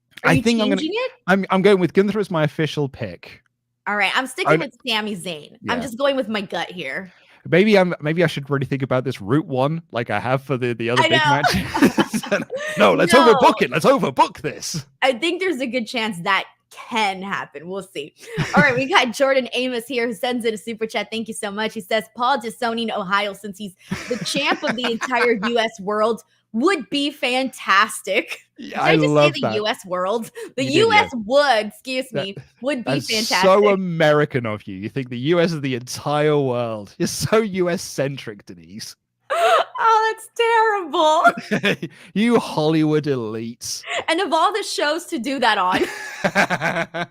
I'm going with Gunther
as my official pick.
All right, I'm sticking
I,
with Sami Zayn. I'm
yeah.
just going with my gut here.
Maybe I should really think about this route one like I have for the other
I
big match.
know.
No, let's
No,
overbook it. Let's overbook this.
I think there's a good chance that can happen. We'll see. All right, we got Jordan Amos here who sends in a super chat. Thank you so much. He says Paul disowning Ohio since he's the champ of the entire U.S. world would be fantastic. Did
Yeah, I
I just say
love
the
that.
U.S. world? The
You did,
U.S.
yeah.
would, excuse
That
me, would be
that's so
fantastic.
American of you. You think the US is the entire world. You're so US centric, Denise.
Oh, that's terrible.
You Hollywood elites.
And of all the shows to do that on, I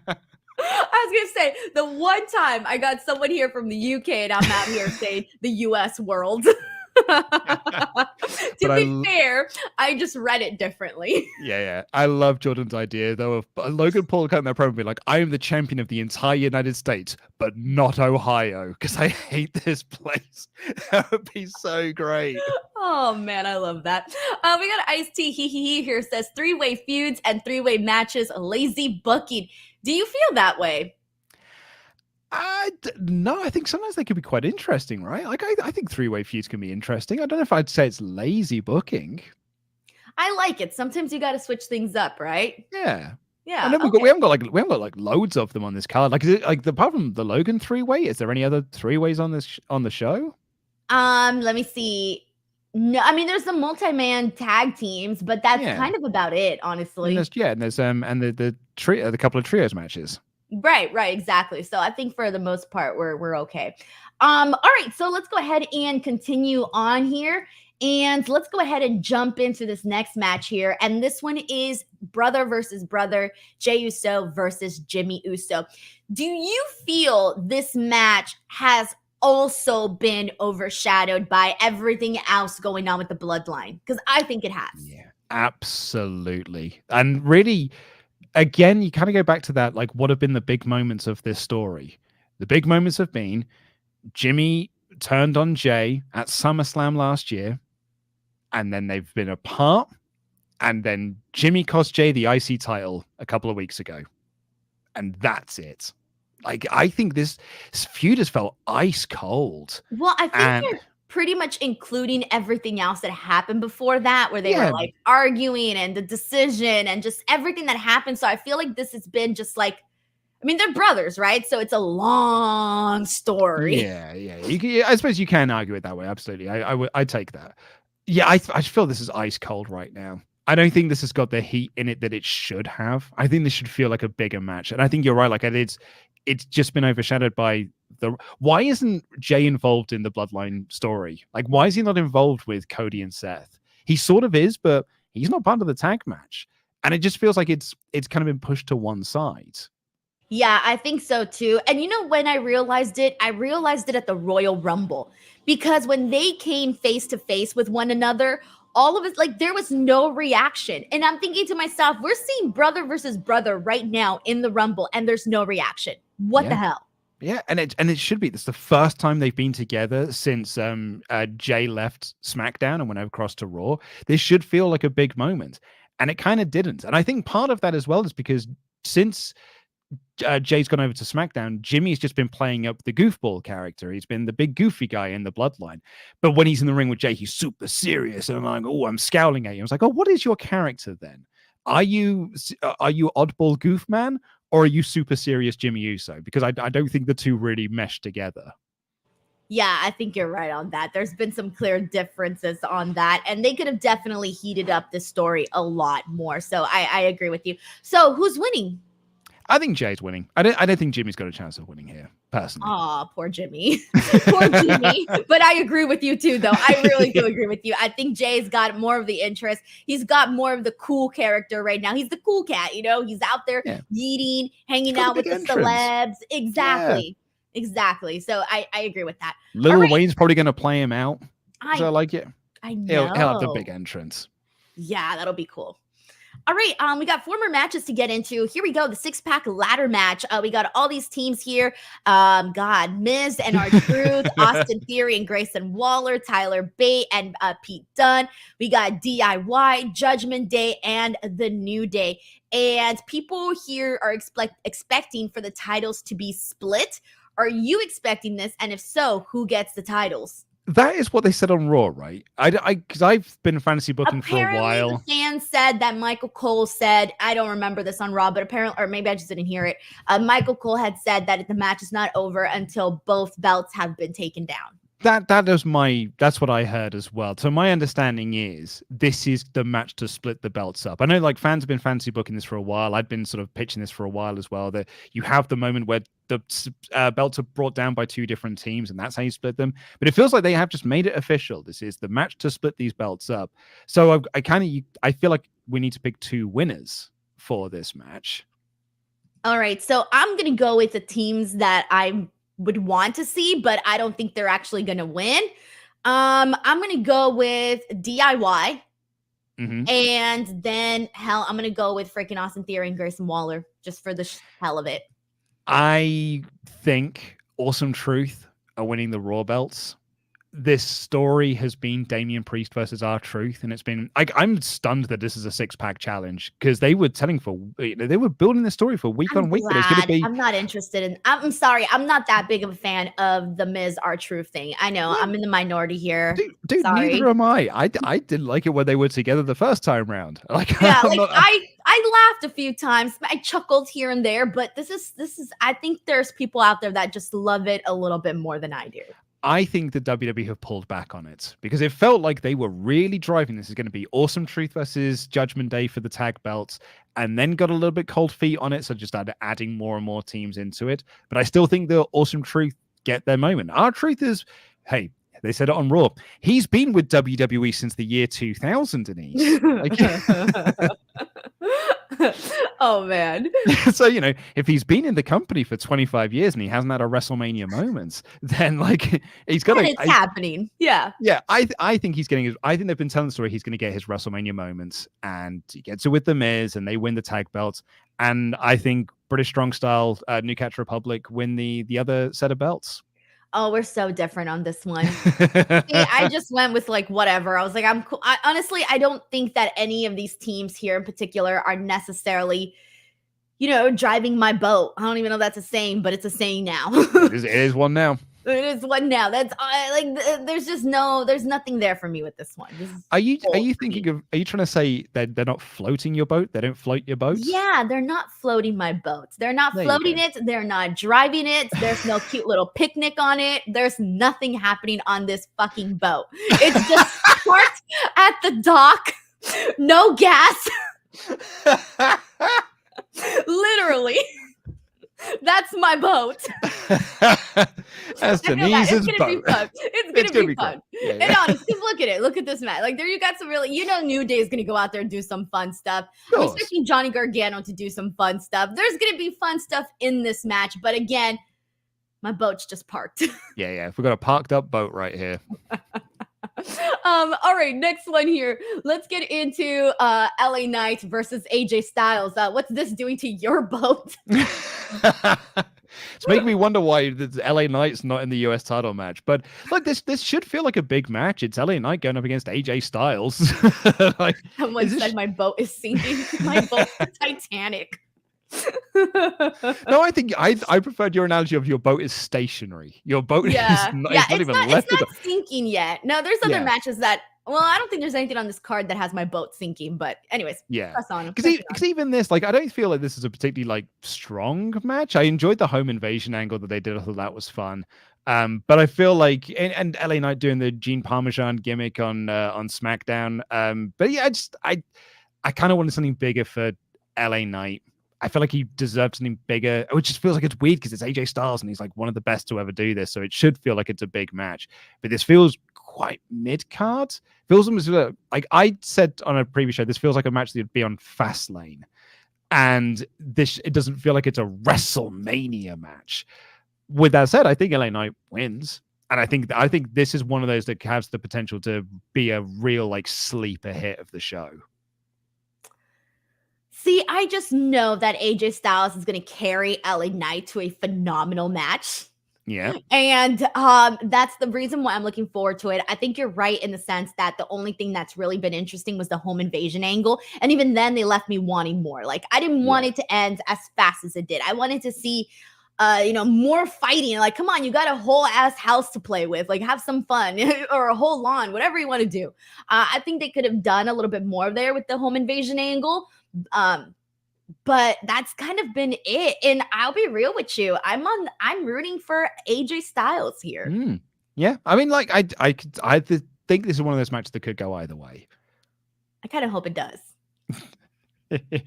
was gonna say the one time I got someone here from the UK and I'm out here saying the US world. To
But
be fair, I just read it differently.
yeah. I love Jordan's idea though of Logan Paul cutting that promo being like, I am the champion of the entire United States, but not Ohio, because I hate this place. That would be so great.
Oh man, I love that. We got Ice T he here says 3-way feuds and 3-way matches, lazy booking. Do you feel that way?
No, I think sometimes they could be quite interesting, right? Like I think three-way feuds can be interesting. I don't know if I'd say it's lazy booking.
I like it. Sometimes you got to switch things up, right?
Yeah.
Yeah.
And then
Okay.
we haven't got like loads of them on this card. Like is it like apart from the Logan three-way, is there any other three-ways on this on the show?
Let me see. No, I mean there's the multi-man tag teams, but that's
Yeah.
kind of about it,
And
honestly.
there's and the couple of trios matches.
Right, exactly. So I think for the most part we're okay. All right, so let's go ahead and continue on here. And let's go ahead and jump into this next match here. And this one is brother versus brother, Jey Uso versus Jimmy Uso. Do you feel this match has also been overshadowed by everything else going on with the bloodline? Because I think it has.
Yeah, absolutely. And really, again, you kind of go back to that, like, what have been the big moments of this story? The big moments have been Jimmy turned on Jey at SummerSlam last year, and then they've been apart, and then Jimmy cost Jey the IC title a couple of weeks ago, and that's it. Like, I think this feud has felt ice cold.
Well, I think you're pretty much including everything else that happened before that, where they were like arguing and the decision and just everything that happened. So I feel like this has been just like, I mean, they're brothers, right? So it's a long story.
Yeah. I suppose you can argue it that way. Absolutely. I take that. Yeah, I feel this is ice cold right now. I don't think this has got the heat in it that it should have. I think this should feel like a bigger match. And I think you're right. Like it's just been overshadowed by why isn't Jey involved in the bloodline story? Like, why is he not involved with Cody and Seth? He sort of is, but he's not part of the tag match. And it just feels like it's kind of been pushed to one side.
Yeah, I think so too. And you know, when I realized it at the Royal Rumble, because when they came face to face with one another, all of it, like there was no reaction. And I'm thinking to myself, we're seeing brother versus brother right now in the Rumble, and there's no reaction. What the hell?
Yeah, and it should be. This is the first time they've been together since Jey left SmackDown and went across to Raw. This should feel like a big moment, and it kind of didn't. And I think part of that as well is because since Jay's gone over to SmackDown, Jimmy's just been playing up the goofball character. He's been the big goofy guy in the bloodline. But when he's in the ring with Jey, he's super serious. And I'm like, oh, I'm scowling at you. I was like, oh, what is your character then? Are you oddball goof man, or are you super serious Jimmy Uso? Because I don't think the two really mesh together.
Yeah, I think you're right on that. There's been some clear differences on that, and they could have definitely heated up the story a lot more. So I agree with you. So who's winning?
I think Jay's winning. I don't think Jimmy's got a chance of winning here, personally.
Oh, poor Jimmy. Poor Jimmy. But I agree with you too, though. I really do agree with you. I think Jay's got more of the interest. He's got more of the cool character right now. He's the cool cat, you know? He's out there eating, hanging out with the celebs. Exactly. Yeah. Exactly. So I agree with that.
Lil Wayne's probably going to play him out. So I like it.
I know.
He'll have the big entrance.
Yeah, that'll be cool. All right, we got 4 more matches to get into. Here we go, the six-pack ladder match. We got all these teams here. God, Miz and R-Truth, Austin Theory and Grayson Waller, Tyler Bate and Pete Dunne. We got DIY, Judgment Day, and The New Day. And people here are expecting for the titles to be split. Are you expecting this? And if so, who gets the titles?
That is what they said on Raw, right? Because I've been fantasy booking for a
Apparently,
while.
the fans said that Michael Cole said, I don't remember this on Raw, but apparently, or maybe I just didn't hear it. Michael Cole had said that the match is not over until both belts have been taken down.
That's what I heard as well. So my understanding is this is the match to split the belts up. I know like fans have been fantasy booking this for a while. I'd been sort of pitching this for a while as well, that you have the moment where the belts are brought down by two different teams and that's how you split them. But it feels like they have just made it official. This is the match to split these belts up. So I feel like we need to pick two winners for this match.
All right. So I'm going to go with the teams that I would want to see, but I don't think they're actually going to win. I'm going to go with DIY.
Mm-hmm.
And then, hell, I'm going to go with freaking Austin Theory and Grayson Waller just for the hell of it.
I think Awesome Truth are winning the Raw belts. This story has been Damian Priest versus R-Truth, and it's been I'm stunned that this is a 6-pack challenge because they were building the story for week on week. But it's going to be.
I'm not interested in. I'm sorry, I'm not that big of a fan of the Miz R-Truth thing. I know I'm in the minority here.
Dude,
sorry.
neither am I. I didn't like it when they were together the first time round.
I laughed a few times. I chuckled here and there, but this is. I think there's people out there that just love it a little bit more than I do.
I think the WWE have pulled back on it because it felt like they were really driving this is going to be Awesome Truth versus Judgment Day for the tag belts, and then got a little bit cold feet on it, so just started adding more and more teams into it. But I still think the Awesome Truth get their moment. R-Truth is, hey, they said it on Raw. He's been with WWE since the year 2000, Denise.
Oh, man.
So, if he's been in the company for 25 years and he hasn't had a WrestleMania moment, then he's got to.
It's happening. Yeah.
Yeah. I think he's getting I think they've been telling the story. He's going to get his WrestleMania moments and he gets it with The Miz and they win the tag belts. And I think British Strong Style, New Catch Republic win the other set of belts.
Oh, we're so different on this one. I just went with whatever. I was like, I'm cool. Honestly, I don't think that any of these teams here in particular are necessarily, driving my boat. I don't even know if that's a saying, but it's a saying now.
It is one now.
It is one now. That's there's nothing there for me with this one.
Are you trying to say that they're not floating your boat? They don't float your boats?
Yeah, they're not floating my boats. They're not floating it. They're not driving it. There's no cute little picnic on it. There's nothing happening on this fucking boat. It's just parked at the dock. No gas. Literally. That's my boat.
That's Denise's boat.
It's gonna be fun. Yeah. And honestly, look at it. Look at this match. There you got some really, New Day is gonna go out there and do some fun stuff. I'm expecting Johnny Gargano to do some fun stuff. There's gonna be fun stuff in this match, but again, my boat's just parked.
Yeah. We've got a parked up boat right here.
All right, next one here. Let's get into LA Knight versus AJ Styles. What's this doing to your boat?
It's making me wonder why the LA Knight's not in the US title match. But look, this should feel like a big match. It's LA Knight going up against AJ Styles.
Someone said my boat is sinking. My boat's the Titanic.
No, I think I preferred your analogy of your boat is stationary. Your boat is not even left.
It's not sinking yet. No, there's other matches that. Well, I don't think there's anything on this card that has my boat sinking. But anyways, press on.
Because even this, I don't feel like this is a particularly strong match. I enjoyed the home invasion angle that they did. I thought that was fun. But I feel like and LA Knight doing the Gene Parmesan gimmick on SmackDown. But yeah, I kind of wanted something bigger for LA Knight. I feel like he deserves something bigger, which just feels like it's weird because it's AJ Styles and he's one of the best to ever do this. So it should feel like it's a big match. But this feels quite mid-card. Feels almost like I said on a previous show, this feels like a match that would be on Fastlane. And it doesn't feel like it's a WrestleMania match. With that said, I think LA Knight wins. And I think this is one of those that has the potential to be a real sleeper hit of the show.
See, I just know that AJ Styles is going to carry LA Knight to a phenomenal match.
Yeah.
And that's the reason why I'm looking forward to it. I think you're right in the sense that the only thing that's really been interesting was the home invasion angle. And even then, they left me wanting more. Like, I didn't want it to end as fast as it did. I wanted to see, more fighting. Like, come on, you got a whole ass house to play with. Like, have some fun or a whole lawn, whatever you want to do. I think they could have done a little bit more there with the home invasion angle. But that's kind of been it. And I'll be real with you. I'm rooting for AJ Styles here.
Yeah. I mean, like, I think this is one of those matches that could go either way.
I kind of hope it does.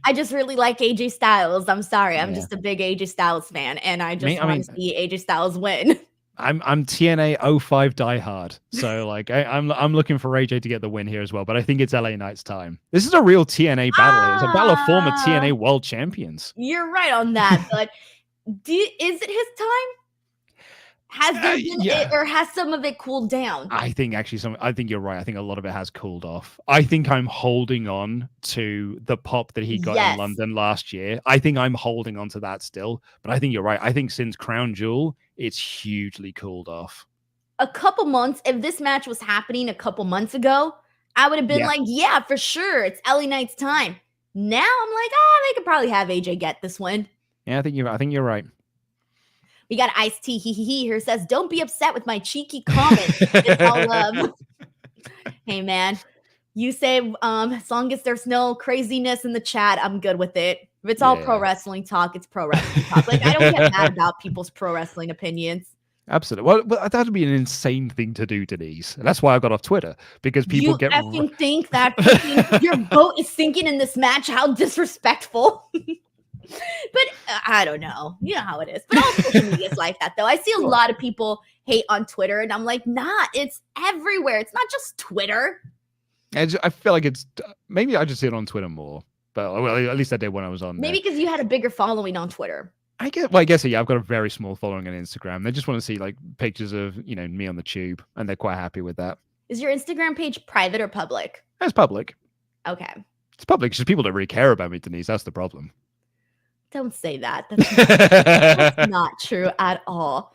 I just really like AJ Styles. I'm sorry. I'm just a big AJ Styles fan, and I just want to see AJ Styles win.
I'm TNA 05 diehard, so like I'm looking for AJ to get the win here as well. But I think it's LA Knight's time. This is a real TNA battle. It's a battle of former TNA world champions.
You're right on that, but is it his time? Has there been or has some of it cooled down?
I think actually I think you're right. I think a lot of it has cooled off. I think I'm holding on to the pop that he got in London last year. I think I'm holding on to that still. But I think you're right. I think since Crown Jewel, it's hugely cooled off.
A couple months, if this match was happening a couple months ago, I would have been like, yeah, for sure. It's LA Knight's time. Now I'm like, they could probably have AJ get this win.
Yeah, I think you're right.
We got Ice-T here says, don't be upset with my cheeky comment. It's all love. Hey, man. You say as long as there's no craziness in the chat, I'm good with it. If it's all pro wrestling talk, it's pro wrestling talk. Like, I don't get mad about people's pro wrestling opinions.
Absolutely. Well, that would be an insane thing to do, Denise. And that's why I got off Twitter, because people get...
You think that your vote is sinking in this match? How disrespectful. But I don't know. You know how it is. But all social media is like that, though. I see a lot of people hate on Twitter, and I'm like, nah, it's everywhere. It's not just Twitter.
I feel like it's... Maybe I just see it on Twitter more. But well, at least I did when I was on
Maybe because you had a bigger following on Twitter.
I guess I've got a very small following on Instagram. They just want to see like pictures of, me on the tube, and they're quite happy with that.
Is your Instagram page private or public?
It's public.
Okay.
It's public. It's just people don't really care about me, Denise. That's the problem.
Don't say that. That's not true at all.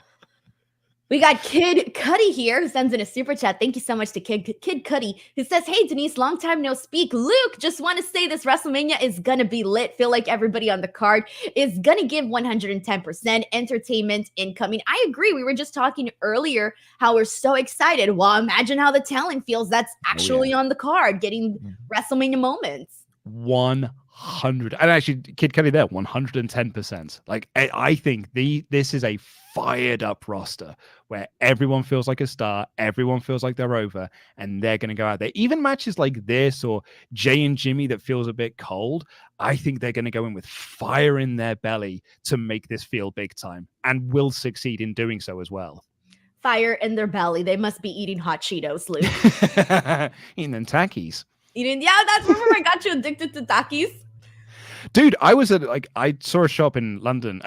We got Kid Cuddy here, who sends in a super chat. Thank you so much to Kid Cuddy, who says, hey, Denise, long time no speak. Luke, just want to say this WrestleMania is going to be lit. Feel like everybody on the card is going to give 110% entertainment incoming. I agree. We were just talking earlier how we're so excited. Well, imagine how the talent feels that's actually on the card, getting WrestleMania moments.
100, and actually Kid Cudi there 110%. Like I think this is a fired up roster where everyone feels like a star, everyone feels like they're over, and they're going to go out there. Even matches like this or Jay and Jimmy that feels a bit cold, I think they're going to go in with fire in their belly to make this feel big time, and will succeed in doing so as well.
Fire in their belly. They must be eating hot Cheetos, Luke.
Eating them Takis.
That's remember I got you addicted to Takis.
Dude, I saw a shop in London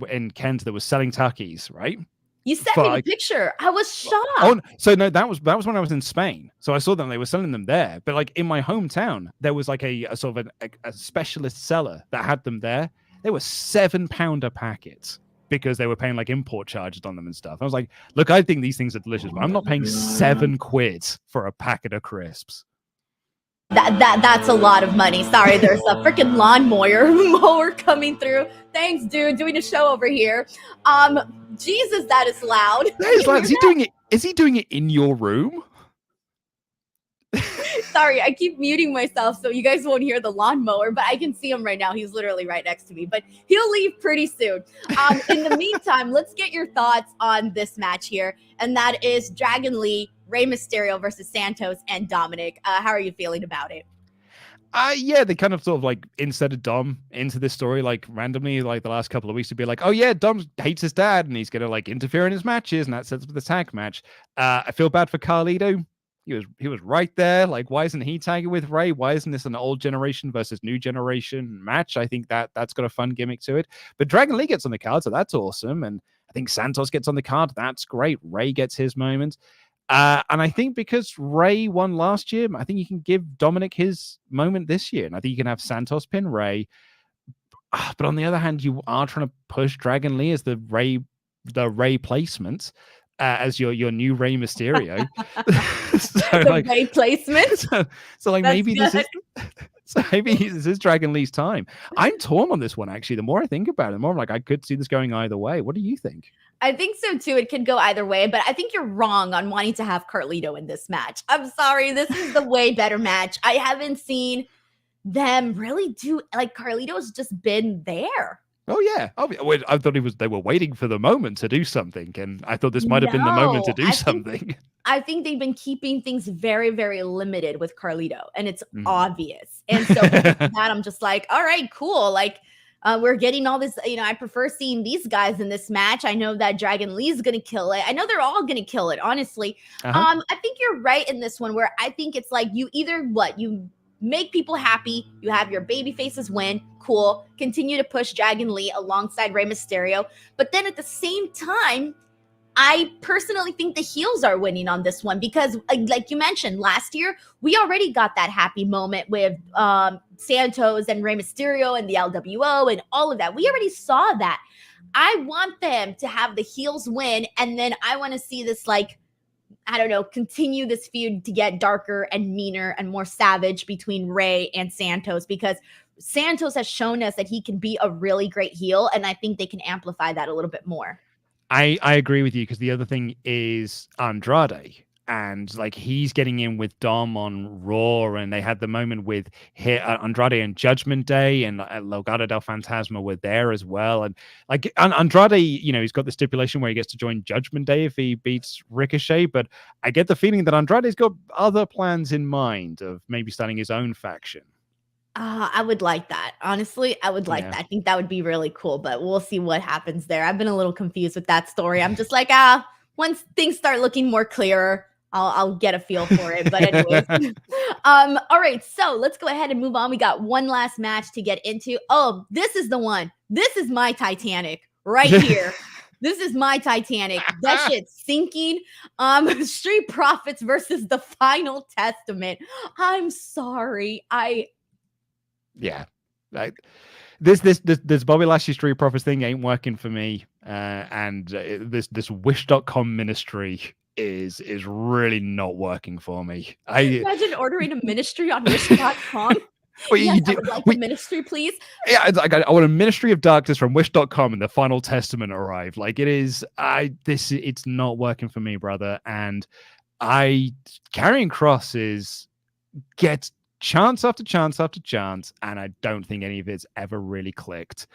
in Kent that was selling Takis, right?
You sent me the picture. I was shocked.
Oh, so no, that was when I was in Spain. So I saw them; they were selling them there. But like in my hometown, there was like a sort of a specialist seller that had them there. They were £7 a packet because they were paying like import charges on them and stuff. I was like, look, I think these things are delicious, but I'm not paying £7 for a packet of crisps.
That's a lot of money. Sorry, there's a freaking lawnmower coming through. Thanks, dude. Doing a show over here. Jesus, that is loud.
That is loud. Is he doing it in your room?
Sorry, I keep muting myself so you guys won't hear the lawnmower, but I can see him right now. He's literally right next to me, but he'll leave pretty soon. In the meantime, let's get your thoughts on this match here, and that is Dragon Lee, Rey Mysterio versus Santos and Dominic. How are you feeling about it?
Yeah, they kind of sort of like inserted Dom into this story like randomly, like the last couple of weeks to be like, oh yeah, Dom hates his dad and he's gonna like interfere in his matches, and that sets up the tag match. I feel bad for Carlito. He was right there. Like, why isn't he tagging with Ray? Why isn't this an old generation versus new generation match? I think that's got a fun gimmick to it. But Dragon Lee gets on the card, so that's awesome. And I think Santos gets on the card. That's great. Ray gets his moment. And I think because Ray won last year, I think you can give Dominic his moment this year. And I think you can have Santos pin Ray. But on the other hand, you are trying to push Dragon Lee as the Ray placement. As your new Rey Mysterio. So
The
like
Ray placement.
so like
That's
maybe
good.
this is Dragon Lee's time. I'm torn on this one actually. The more I think about it, the more I'm like I could see this going either way. What do you think?
I think so too. It could go either way, but I think you're wrong on wanting to have Carlito in this match. I'm sorry. This is the way better match. I haven't seen them really do like Carlito's just been there.
Oh yeah, I thought they were waiting for the moment to do something, and I thought this might have been the moment to
No,
do something.
I think they've been keeping things very, very limited with Carlito, and it's
Mm.
obvious. And so because of that, I'm just like, all right, cool. Like, we're getting all this. I prefer seeing these guys in this match. I know that Dragon Lee's gonna kill it. I know they're all gonna kill it. Honestly, I think you're right in this one. Where I think it's like you either you make people happy, you have your baby faces win, cool. Continue to push Dragon Lee alongside Rey Mysterio, but then at the same time, I personally think the heels are winning on this one because, like you mentioned, last year we already got that happy moment with Santos and Rey Mysterio and the LWO and all of that. We already saw that. I want them to have the heels win, and then I want to see this I don't know, continue this feud to get darker and meaner and more savage between Rey and Santos because Santos has shown us that he can be a really great heel, and I think they can amplify that a little bit more.
I agree with you because the other thing is Andrade. And like he's getting in with Dom on Raw, and they had the moment with Andrade and Judgment Day, and Legado del Fantasma were there as well. And like Andrade, he's got the stipulation where he gets to join Judgment Day if he beats Ricochet. But I get the feeling that Andrade's got other plans in mind of maybe starting his own faction.
I would like that. Honestly, I would like that. I think that would be really cool, but we'll see what happens there. I've been a little confused with that story. I'm just like, once things start looking more clearer, I'll get a feel for it. But anyways, all right. So let's go ahead and move on. We got one last match to get into. Oh, this is the one. This is my Titanic right here. This is my Titanic. That shit's sinking. Street Profits versus the Final Testament. I'm sorry.
Yeah. This Bobby Lashley Street Profits thing ain't working for me. And this Wish.com ministry is really not working for me.
Imagine ordering a ministry on Wish.com.
Well,
yes, I would like a ministry, please.
Yeah, I want a ministry of darkness from Wish.com, and the Final Testament arrived. Like it is, it's not working for me, brother. And Karrion Kross gets chance after chance after chance, and I don't think any of it's ever really clicked.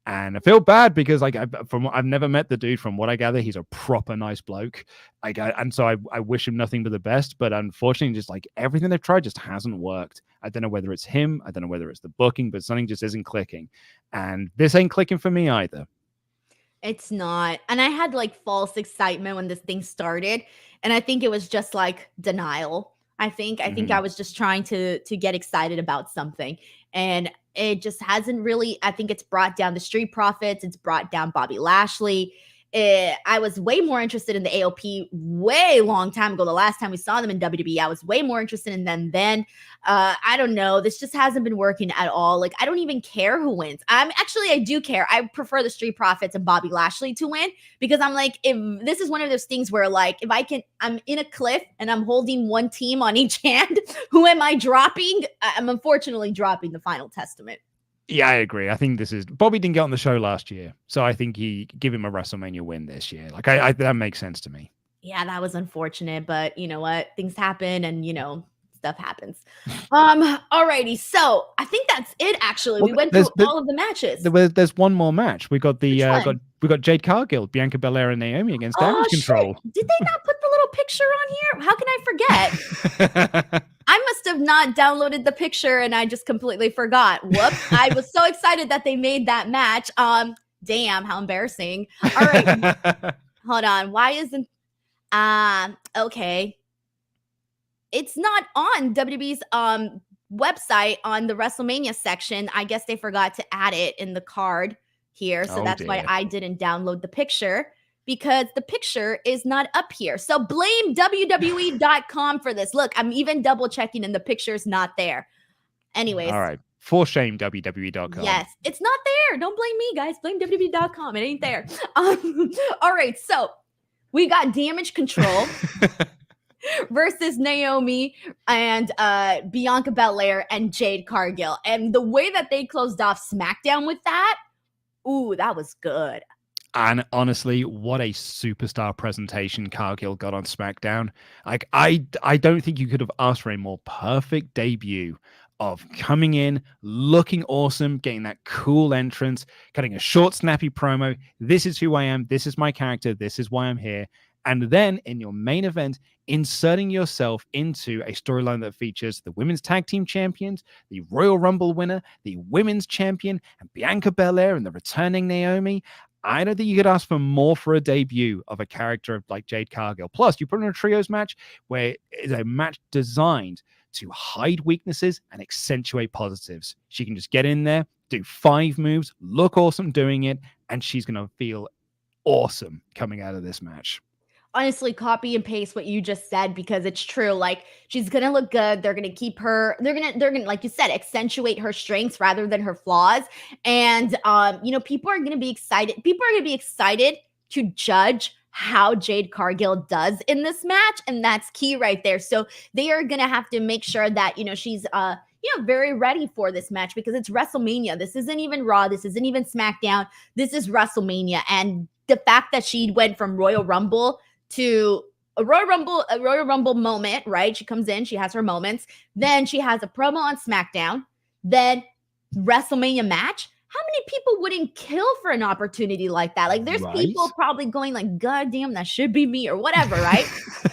And I feel bad because I've never met the dude. From what I gather, he's a proper nice bloke. And so I wish him nothing but the best. But unfortunately, just like everything they've tried just hasn't worked. I don't know whether it's him. I don't know whether it's the booking, but something just isn't clicking. And this ain't clicking for me either.
It's not. And I had false excitement when this thing started. And I think it was just denial. I think I was just trying to get excited about something. And it just hasn't really, I think it's brought down the Street Profits. It's brought down Bobby Lashley. I was way more interested in the AOP way long time ago. The last time we saw them in WWE, I was way more interested in them then. I don't know. This just hasn't been working at all. I don't even care who wins. I do care. I prefer the Street Profits and Bobby Lashley to win because I'm if this is one of those things where if I'm in a cliff and I'm holding one team on each hand, who am I dropping? I'm unfortunately dropping the Final Testament.
Yeah, I agree. I think Bobby didn't get on the show last year, so I think give him a WrestleMania win this year. That makes sense to me.
Yeah, that was unfortunate, but you know what? Things happen, and stuff happens. Alrighty. So I think that's it. Actually, we went through all of the matches.
There's one more match. We got we got Jade Cargill, Bianca Belair, and Naomi against Damage Control.
Did they not put the little picture on here? How can I forget? I must have not downloaded the picture and I just completely forgot. Whoops. I was so excited that they made that match. Damn, how embarrassing. All right. Hold on. Why isn't okay. It's not on WWE's website on the WrestleMania section. I guess they forgot to add it in the card here. So that's why I didn't download the picture. because the picture is not up here. So blame WWE.com for this. Look, I'm even double checking and the picture's not there. Anyways.
All right. For shame, WWE.com.
Yes, it's not there. Don't blame me, guys. Blame WWE.com. It ain't there. All right. So we got Damage Control versus Naomi and Bianca Belair and Jade Cargill. And the way that they closed off SmackDown with that, ooh, that was good.
And honestly, what a superstar presentation Cargill got on SmackDown. Like, I don't think you could have asked for a more perfect debut of coming in, looking awesome, getting that cool entrance, cutting a short, snappy promo. This is who I am. This is my character. This is why I'm here. And then in your main event, inserting yourself into a storyline that features the women's tag team champions, the Royal Rumble winner, the women's champion, and Bianca Belair and the returning Naomi. I don't think you could ask for more for a debut of a character like Jade Cargill. Plus, you put in a trios match where it's a match designed to hide weaknesses and accentuate positives. She can just get in there, do 5 moves, look awesome doing it, and she's going to feel awesome coming out of this match.
Honestly, copy and paste what you just said because it's true. Like, she's gonna look good. They're gonna keep her. They're gonna, like you said, accentuate her strengths rather than her flaws. And people are gonna be excited. People are gonna be excited to judge how Jade Cargill does in this match, and that's key right there. So they are gonna have to make sure that she's very ready for this match because it's WrestleMania. This isn't even Raw. This isn't even SmackDown. This is WrestleMania, and the fact that she went from Royal Rumble to a Royal Rumble moment, right? She comes in, she has her moments. Then she has a promo on SmackDown. Then WrestleMania match. How many people wouldn't kill for an opportunity like that? Like, there's people probably going like, God damn, that should be me or whatever, right?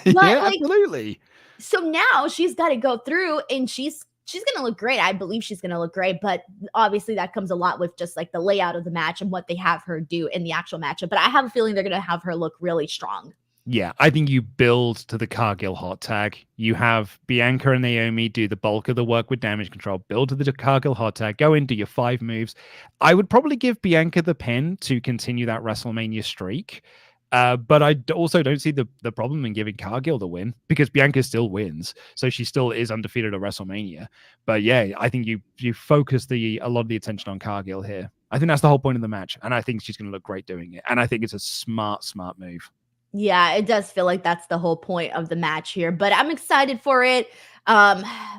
Yeah, absolutely.
So now she's got to go through and she's going to look great. I believe she's going to look great, but obviously that comes a lot with just like the layout of the match and what they have her do in the actual matchup. But I have a feeling they're going to have her look really strong.
Yeah, I think you build to the Cargill hot tag. You have Bianca and Naomi do the bulk of the work with Damage Control, build to the Cargill hot tag, go in, do your 5 moves. I would probably give Bianca the pin to continue that WrestleMania streak. But I also don't see the problem in giving Cargill the win because Bianca still wins. So she still is undefeated at WrestleMania. But yeah, I think you focus a lot of the attention on Cargill here. I think that's the whole point of the match. And I think she's going to look great doing it. And I think it's a smart move.
Yeah, it does feel like that's the whole point of the match here, but I'm excited for it.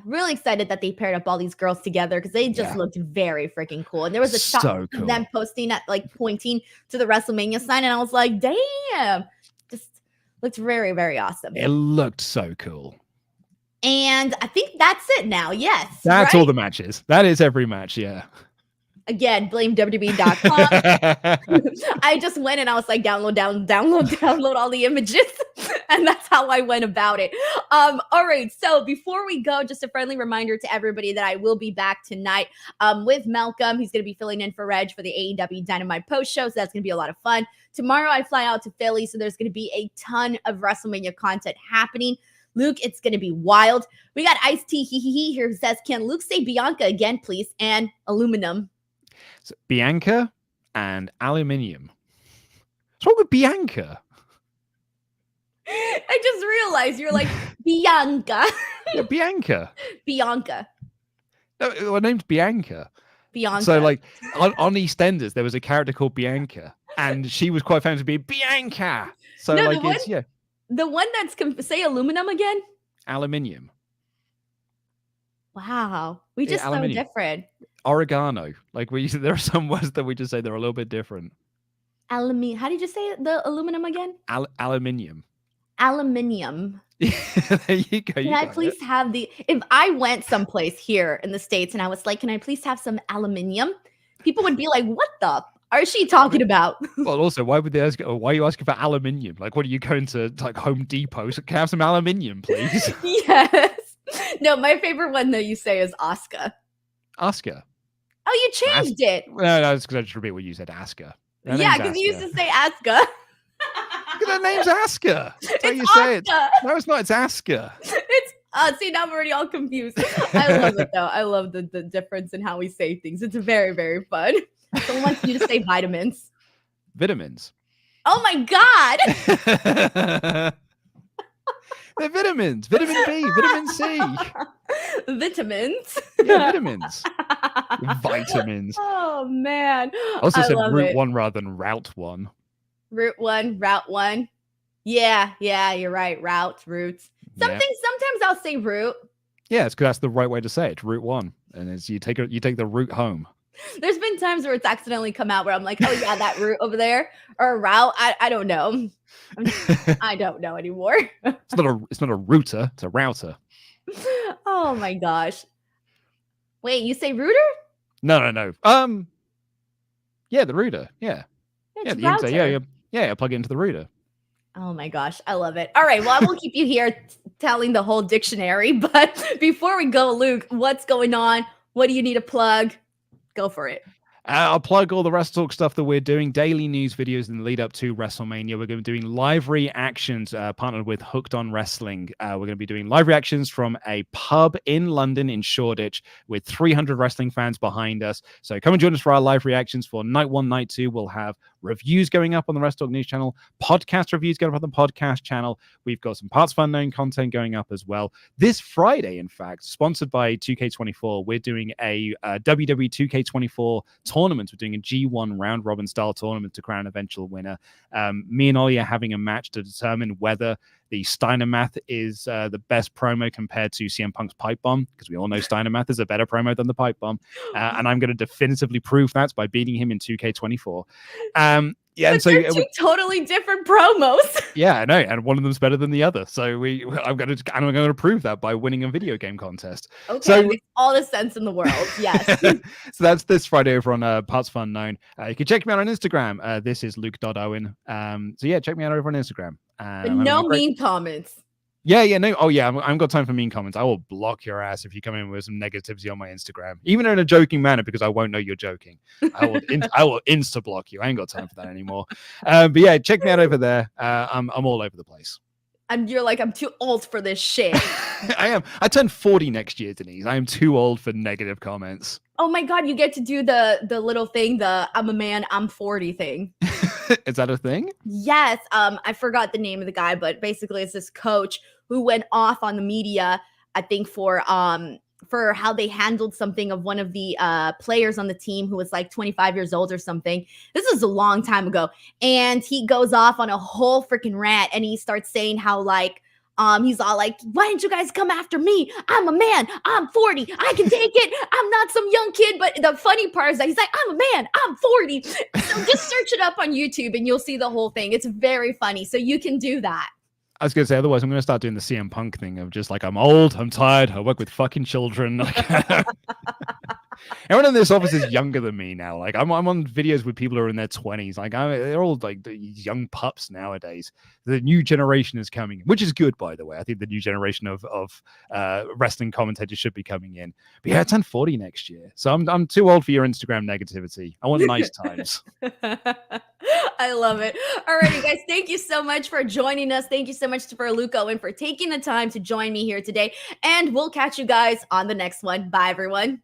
Really excited that they paired up all these girls together because they just looked very freaking cool. And there was a shot of them posting at pointing to the WrestleMania sign, and I was like, damn, just looked very, very awesome.
It looked so cool.
And I think that's it now. Yes.
That's all the matches. That is every match. Yeah.
Again, blame WWE.com. I just went and I was like, download all the images. And that's how I went about it. All right. So before we go, just a friendly reminder to everybody that I will be back tonight with Malcolm. He's going to be filling in for Reg for the AEW Dynamite post show. So that's going to be a lot of fun. Tomorrow I fly out to Philly. So there's going to be a ton of WrestleMania content happening. Luke, it's going to be wild. We got Ice-T here who says, can Luke say Bianca again, please? And aluminum.
So Bianca and aluminium. What's wrong with Bianca?
I just realized you're like Bianca.
Yeah, Bianca.
Bianca.
No, her name's Bianca.
Bianca.
So like on EastEnders, there was a character called Bianca, and she was quite famous to be Bianca. So no, like it's
the one that's say aluminum again.
Aluminium.
Wow, we just so different.
Oregano. Like there are some words that we just say they're a little bit different.
Aluminium. How did you say the aluminum again?
Aluminium.
Aluminium.
There you go.
Can I please have if I went someplace here in the States and I was like, can I please have some aluminium? People would be like, what the are she talking about?
Well, also, why would they ask? Why are you asking for aluminium? Like, what are you going to like Home Depot? So can I have some aluminium, please?
Yes. No, my favorite one that you say is Oscar.
Oscar.
Oh, you changed it.
No, that's because I just repeat what you said, Aska.
Yeah, because you used to say Aska.
Because her name's Aska. That's how you say it. No, it's not. It's Aska.
It's see, now I'm already all confused. I love it though. I love the difference in how we say things. It's very, very fun. Someone wants you to say vitamins.
Vitamins.
Oh my God.
They're vitamins, vitamin B, vitamin C.
Vitamins.
Yeah, vitamins. Vitamins.
Oh man.
I also
I
said
love
Route
it.
1 rather than Route 1.
Route 1. Yeah, you're right. Roots.
Yeah.
Sometimes I'll say route.
Yeah, it's because that's the right way to say it. It's Route 1. And it's you take the route home.
There's been times where it's accidentally come out where I'm like, oh yeah, that route over there or a route. I don't know. I don't know anymore.
It's not a router, it's a router.
Oh my gosh. Wait, you say router?
No. Yeah, the router. Yeah.
It's
Yeah,
router.
yeah, plug it into the router.
Oh my gosh, I love it. All right, well, I won't keep you here telling the whole dictionary, but before we go, Luke, what's going on? What do you need to plug? Go for it.
I'll plug all the Wrestle Talk stuff that we're doing, daily news videos in the lead up to WrestleMania. We're going to be doing live reactions, partnered with Hooked on Wrestling. We're going to be doing live reactions from a pub in London in Shoreditch with 300 wrestling fans behind us. So come and join us for our live reactions for night 1, night 2. We'll have reviews going up on the Wrestle Talk News channel, podcast reviews going up on the podcast channel. We've got some Parts of Unknown content going up as well. This Friday, in fact, sponsored by 2K24, we're doing a WWE 2K24 tournament. We're doing a G1 round robin style tournament to crown an eventual winner. Me and Ollie are having a match to determine whether the Steiner Math is the best promo compared to CM Punk's pipe bomb, because we all know Steiner Math is a better promo than the pipe bomb. And I'm going to definitively prove that by beating him in 2K24. Yeah,
but so they're two totally different promos.
Yeah, I know, and one of them's better than the other. So I'm going to prove that by winning a video game contest.
Okay,
so,
it makes all the sense in the world. Yes.
So that's this Friday over on Parts of Unknown. You can check me out on Instagram. This is Luke.Owen. So yeah, check me out over on Instagram.
But no mean comments.
Yeah, no. Oh, yeah, I haven't got time for mean comments. I will block your ass if you come in with some negativity on my Instagram, even in a joking manner, because I won't know you're joking. I will insta block you. I ain't got time for that anymore. But yeah, check me out over there. I'm all over the place.
And you're like, I'm too old for this shit.
I am. I turn 40 next year, Denise. I am too old for negative comments.
Oh my God, you get to do the little thing, the I'm a man, I'm 40 thing.
Is that a thing?
Yes. I forgot the name of the guy, but basically it's this coach who went off on the media, I think, for how they handled something of one of the players on the team who was like 25 years old or something. This is a long time ago. And he goes off on a whole freaking rant and he starts saying how like, he's all like, why didn't you guys come after me? I'm a man. I'm 40. I can take it. I'm not some young kid. But the funny part is that he's like, I'm a man. I'm 40. So just search it up on YouTube and you'll see the whole thing. It's very funny. So you can do that.
I was going to say, otherwise I'm going to start doing the CM Punk thing of just like, I'm old, I'm tired, I work with fucking children. Everyone in this office is younger than me now. Like I'm on videos with people who are in their 20s. Like they're all like these young pups nowadays. The new generation is coming, which is good, by the way. I think the new generation of wrestling commentators should be coming in. But yeah, I turn 40 next year, so I'm too old for your Instagram negativity. I want nice times.
I love it. All righty, guys. Thank you so much for joining us. Thank you so much for Luke Owen for taking the time to join me here today. And we'll catch you guys on the next one. Bye, everyone.